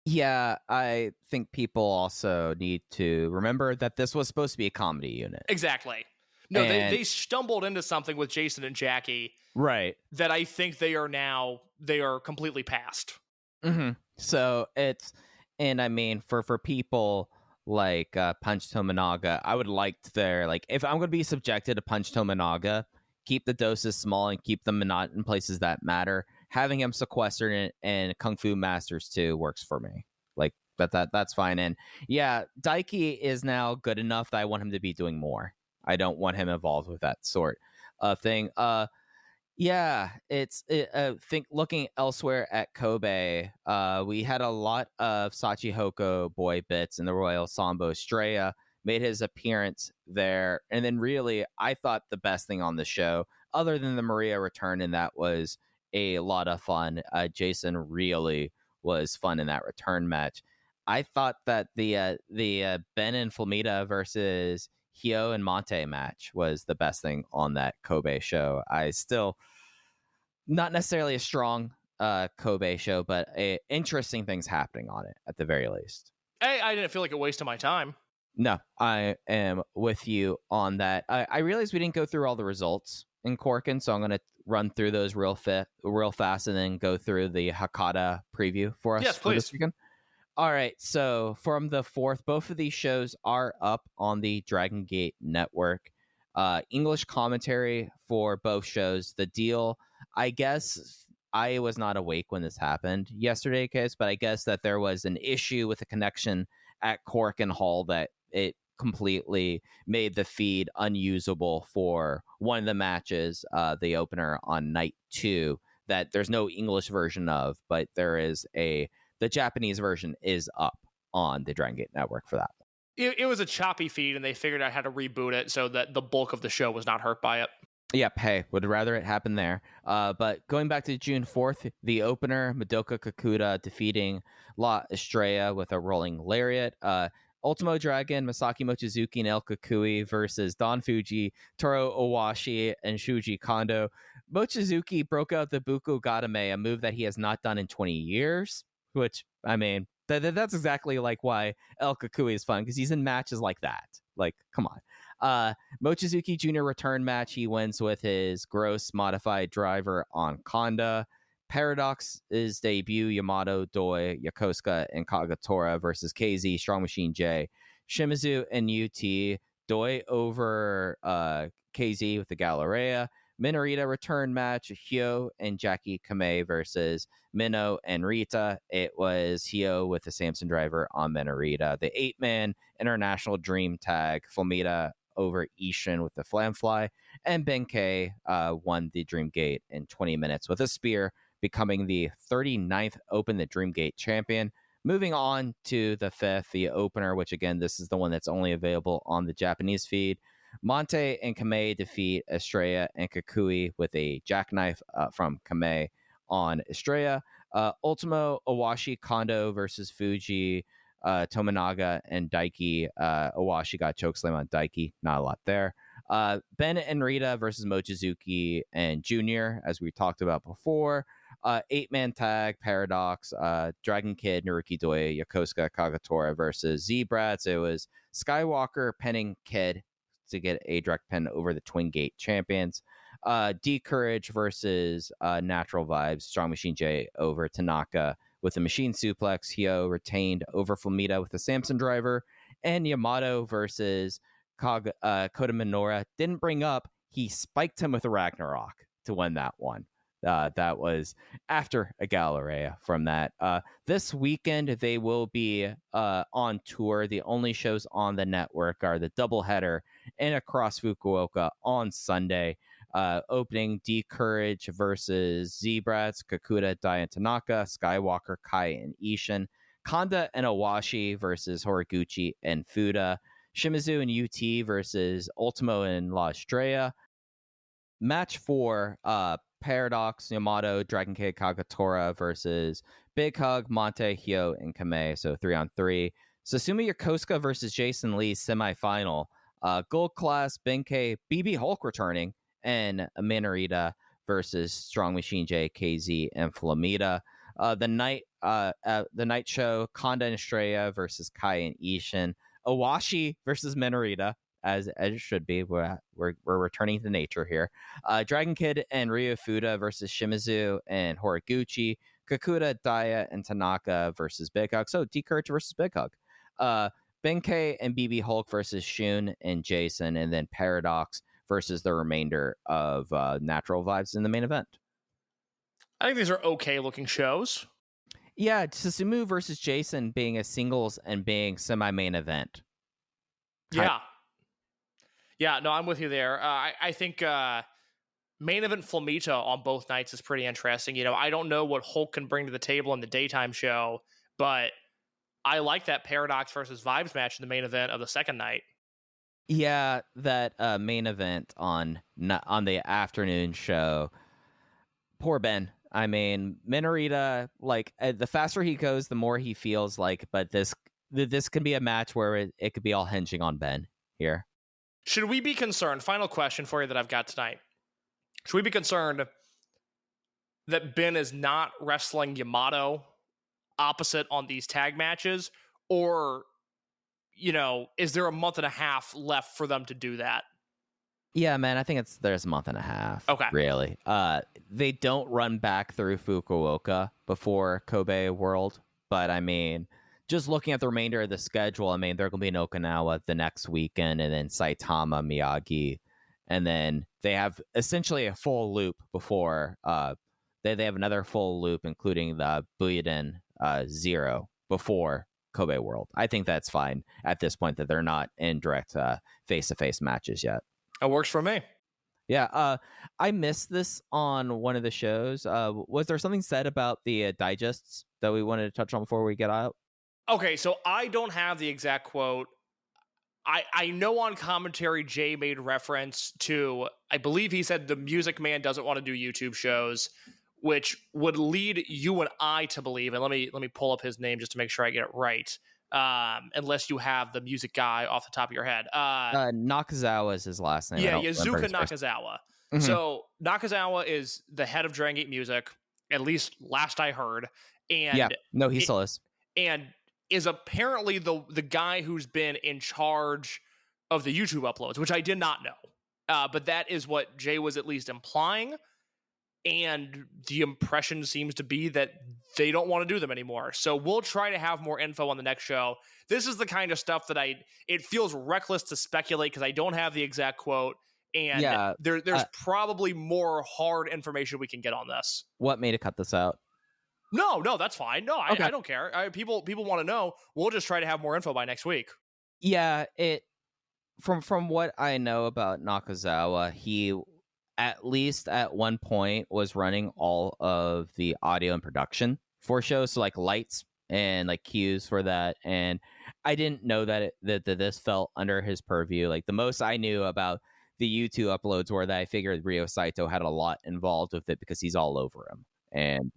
Yeah, I think people also need to remember that this was supposed to be a comedy unit. Exactly. No, they stumbled into something with Jason and Jackie, right? That I think they are completely past. Mm-hmm. So and I mean, for people like Punch Tominaga, I would like if I'm going to be subjected to Punch Tominaga, keep the doses small and keep them not in places that matter. Having him sequestered in Kung Fu Masters 2 works for me. Like that's fine. And yeah, Daiki is now good enough that I want him to be doing more. I don't want him involved with that sort of thing. Yeah, think looking elsewhere at Kobe, we had a lot of Sachihoko boy bits in the Royal Sambo Estrella, made his appearance there. And then really, I thought the best thing on the show, other than the Maria return, and that was a lot of fun. Jason really was fun in that return match. I thought that the Ben and Flamita versus Hio and Mante match was the best thing on that Kobe show. I still, not necessarily a strong Kobe show, but interesting things happening on it at the very least. I didn't feel like a waste of my time. No, I am with you on that. I realized we didn't go through all the results in Korakuen, so I'm going to run through those real fast and then go through the Hakata preview for us. Yes, please. This weekend. All right, so from the 4th, both of these shows are up on the Dragongate network. English commentary for both shows. The deal, I guess I was not awake when this happened yesterday, Case, but I guess that there was an issue with the connection at Korakuen Hall that it completely made the feed unusable for one of the matches, the opener on night 2, that there's no English version of, but there is the Japanese version is up on the Dragongate network for that. It was a choppy feed, and they figured out how to reboot it so that the bulk of the show was not hurt by it. Yep, hey, would rather it happen there. But going back to June 4th, the opener, Madoka Kakuta defeating La Estrella with a rolling lariat. Ultimo Dragon, Masaki Mochizuki, and El Kukui versus Don Fuji, Toru Owashi, and Shuji Kondo. Mochizuki broke out the Buko Gatame, a move that he has not done in 20 years. Which, I mean, that's exactly like why El Kukui is fun, because he's in matches like that. Like, come on. Mochizuki Junior return match, he wins with his gross modified driver on Konda. Paradox's debut, Yamato, Doi, Yokosuka, and Kagatora versus KZ, Strong Machine J. Shimizu and UT, Doi over KZ with the Galleria. Minorita return match, Hyo and Jackie Kamei versus Mino and Rita. It was Hyo with the Samson driver on Minorita. The 8-man international dream tag, Flamita over Ishin with the Flamfly, and Benkei won the Dream Gate in 20 minutes with a spear, becoming the 39th Open the Dream Gate champion. Moving on to the 5th, the opener, which again, this is the one that's only available on the Japanese feed. Mante and Kamei defeat Estrella and Kukui with a jackknife from Kamei on Estrella. Ultimo, Owashi, Kondo versus Fuji, Tominaga, and Daiki. Owashi got chokeslam on Daiki. Not a lot there. Ben and Rita versus Mochizuki and Junior, as we talked about before. 8-man tag, Paradox, Dragon Kid, Naruki Doi, Yokosuka Kagatora versus Z-Brats. It was Skywalker penning Kid to get a direct pin over the Twin Gate champions. D Courage versus Natural Vibes, Strong Machine J over Tanaka with a machine suplex. Hyo retained over Flamita with the Samson driver. And Yamato versus Kota Minoura didn't bring up, he spiked him with a Ragnarok to win that one. That was after a Galleria from that. This weekend, they will be on tour. The only shows on the network are the doubleheader and Across Fukuoka on Sunday. Opening D Courage versus Z-Brats, Kakuta, Dai, and Tanaka, Skywalker, Kai, and Ishin. Kanda and Owashi versus Horiguchi and Fuda. Shimizu and UT versus Ultimo and La Estrella. Match 4, Paradox, Yamato, Dragon Kid, Kagatora versus Big Hug, Mante, Hyo, and Kamei. So 3-on-3. Susumu Yokosuka versus Jason Lee semifinal. Gold class, Benkei, BB Hulk returning, and Minorita versus Strong Machine J, KZ, and Flamita. The night show, Kanda and Estrella versus Kai and Ishin. Owashi versus Minorita, as it should be. We're returning to nature here. Dragon Kid and Ryo Fuda versus Shimizu and Horiguchi. Kakuta, Daya, and Tanaka versus Big Hug. So D Courage versus Big Hug. Benkei and BB Hulk versus Shun and Jason, and then Paradox versus the remainder of Natural Vibes in the main event. I think these are okay looking shows. Yeah, Susumu versus Jason being a singles and being semi-main event. Yeah. Yeah, no, I'm with you there. I think main event Flamita on both nights is pretty interesting. You know, I don't know what Hulk can bring to the table in the daytime show, but I like that Paradox versus Vibes match in the main event of the second night. Yeah, that main event on the afternoon show. Poor Ben. I mean, Minorita, like, the faster he goes, the more he feels like, but this can be a match where it could be all hinging on Ben here. Should we be concerned? Final question for you that I've got tonight. Should we be concerned that Ben is not wrestling Yamato opposite on these tag matches? Or, you know, is there a month and a half left for them to do that? Yeah, man, I think there's a month and a half. Okay. Really. They don't run back through Fukuoka before Kobe World, but I mean, just looking at the remainder of the schedule, I mean, they're going to be in Okinawa the next weekend, and then Saitama, Miyagi, and then they have essentially a full loop before they have another full loop, including the Buyuden 0 before Kobe World. I think that's fine at this point that they're not in direct face-to-face matches yet. It works for me. Yeah, I missed this on one of the shows. Was there something said about the digests that we wanted to touch on before we get out? Okay, so I don't have the exact quote. I know on commentary Jay made reference to, I believe he said the Music Man doesn't want to do YouTube shows, which would lead you and I to believe, and let me pull up his name just to make sure I get it right. Unless you have the music guy off the top of your head. Nakazawa is his last name. Yeah, Yazuka Nakazawa. Mm-hmm. So Nakazawa is the head of Dragongate Music, at least last I heard. And yeah, no, he still is. And is apparently the guy who's been in charge of the YouTube uploads, which I did not know. But that is what Jay was at least implying. And the impression seems to be that they don't want to do them anymore. So we'll try to have more info on the next show. This is the kind of stuff that it feels reckless to speculate because I don't have the exact quote. And there's probably more hard information we can get on this. What made it cut this out? No, that's fine. No, Okay. I don't care. People want to know. We'll just try to have more info by next week. Yeah, from what I know about Nakazawa, he at least at one point was running all of the audio and production for shows, so like lights and like cues for that. And I didn't know that this fell under his purview. Like the most I knew about the YouTube uploads were that I figured Ryo Saito had a lot involved with it because he's all over him. And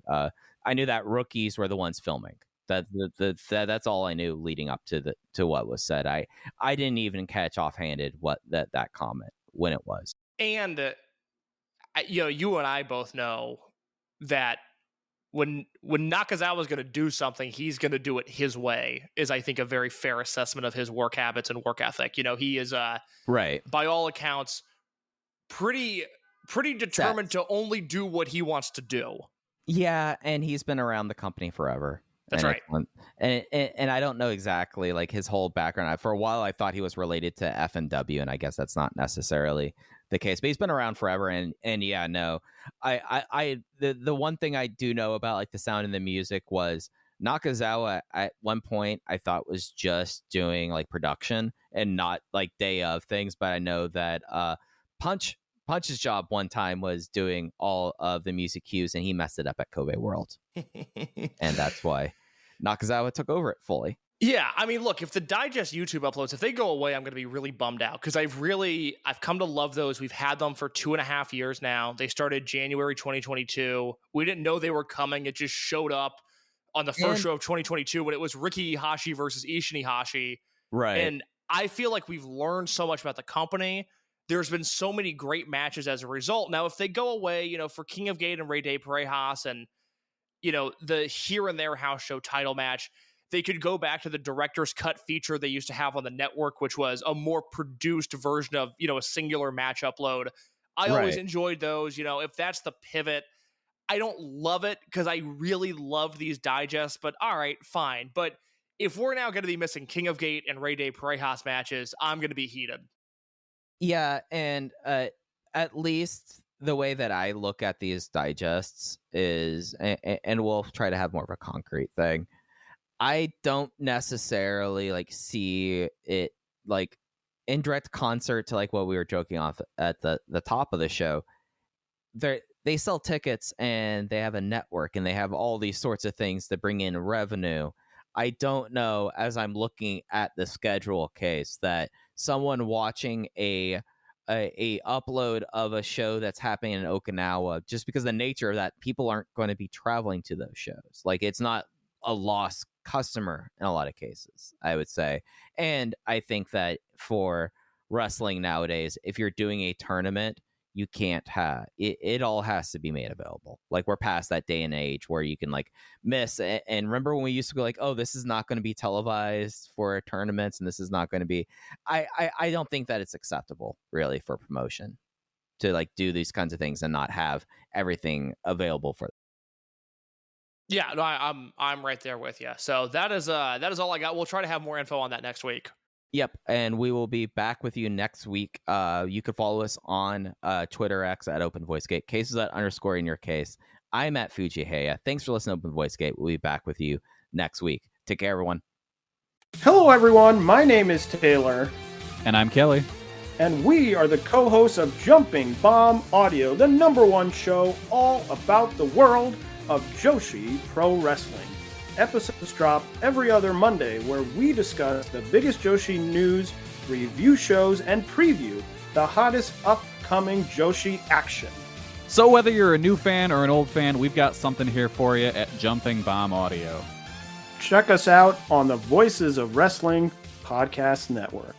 I knew that rookies were the ones filming. That's all I knew leading up to what was said. I didn't even catch offhanded what that comment when it was. And you and I both know that when Nakazawa is going to do something, he's going to do it his way. Is I think a very fair assessment of his work habits and work ethic. He is right by all accounts pretty determined to only do what he wants to do. Yeah, and he's been around the company forever. That's right. And I don't know exactly like his whole background. For a while, I thought he was related to FNW, and I guess that's not necessarily the case. But he's been around forever, and yeah, no. The one thing I do know about like the sound and the music was Nakazawa at one point I thought was just doing like production and not like day of things. But I know that Punch's job one time was doing all of the music cues, and he messed it up at Kobe World. And that's why Nakazawa took over it fully. Yeah, I mean, look, if the digest YouTube uploads, if they go away, I'm going to be really bummed out because I've come to love those. We've had them for 2.5 years now. They started January 2022. We didn't know they were coming. It just showed up on the first show of 2022 when it was Riki Ihashi versus Ishin Ihashi. Right. And I feel like we've learned so much about the company. There's been so many great matches as a result. Now, if they go away, for King of Gate and Rey de Parejas and, the here and there house show title match, they could go back to the director's cut feature they used to have on the network, which was a more produced version of, a singular match upload. I always enjoyed those. If that's the pivot, I don't love it because I really love these digests, but all right, fine. But if we're now going to be missing King of Gate and Rey de Parejas matches, I'm going to be heated. Yeah, and at least the way that I look at these digests is, and we'll try to have more of a concrete thing, I don't necessarily like see it like in direct concert to like what we were joking off at the top of the show. They sell tickets and they have a network and they have all these sorts of things that bring in revenue. I don't know, as I'm looking at the schedule case, that someone watching a upload of a show that's happening in Okinawa, just because of the nature of that, people aren't going to be traveling to those shows. Like, it's not a lost customer in a lot of cases, I would say. And I think that for wrestling nowadays, if you're doing a tournament, you can't have it all has to be made available. Like, we're past that day and age where you can like miss. And remember when we used to go like, oh, this is not going to be televised for tournaments, and this is not going to be. I don't think that it's acceptable really for promotion to like do these kinds of things and not have everything available for them. Yeah, no, I'm right there with you. So that is all I got. We'll try to have more info on that next week. Yep, and we will be back with you next week. You can follow us on Twitter X at Open Voice Gate. Cases at _ in your case. I'm at Fujiheya. Thanks for listening to Open Voice Gate. We'll be back with you next week. Take care, everyone. Hello, everyone. My name is Taylor. And I'm Kelly. And we are the co-hosts of Jumping Bomb Audio, the #1 show all about the world of Joshi Pro Wrestling. Episodes drop every other Monday, where we discuss the biggest Joshi news, review shows, and preview the hottest upcoming Joshi action. So whether you're a new fan or an old fan, we've got something here for you at Jumping Bomb Audio. Check us out on the Voices of Wrestling Podcast Network.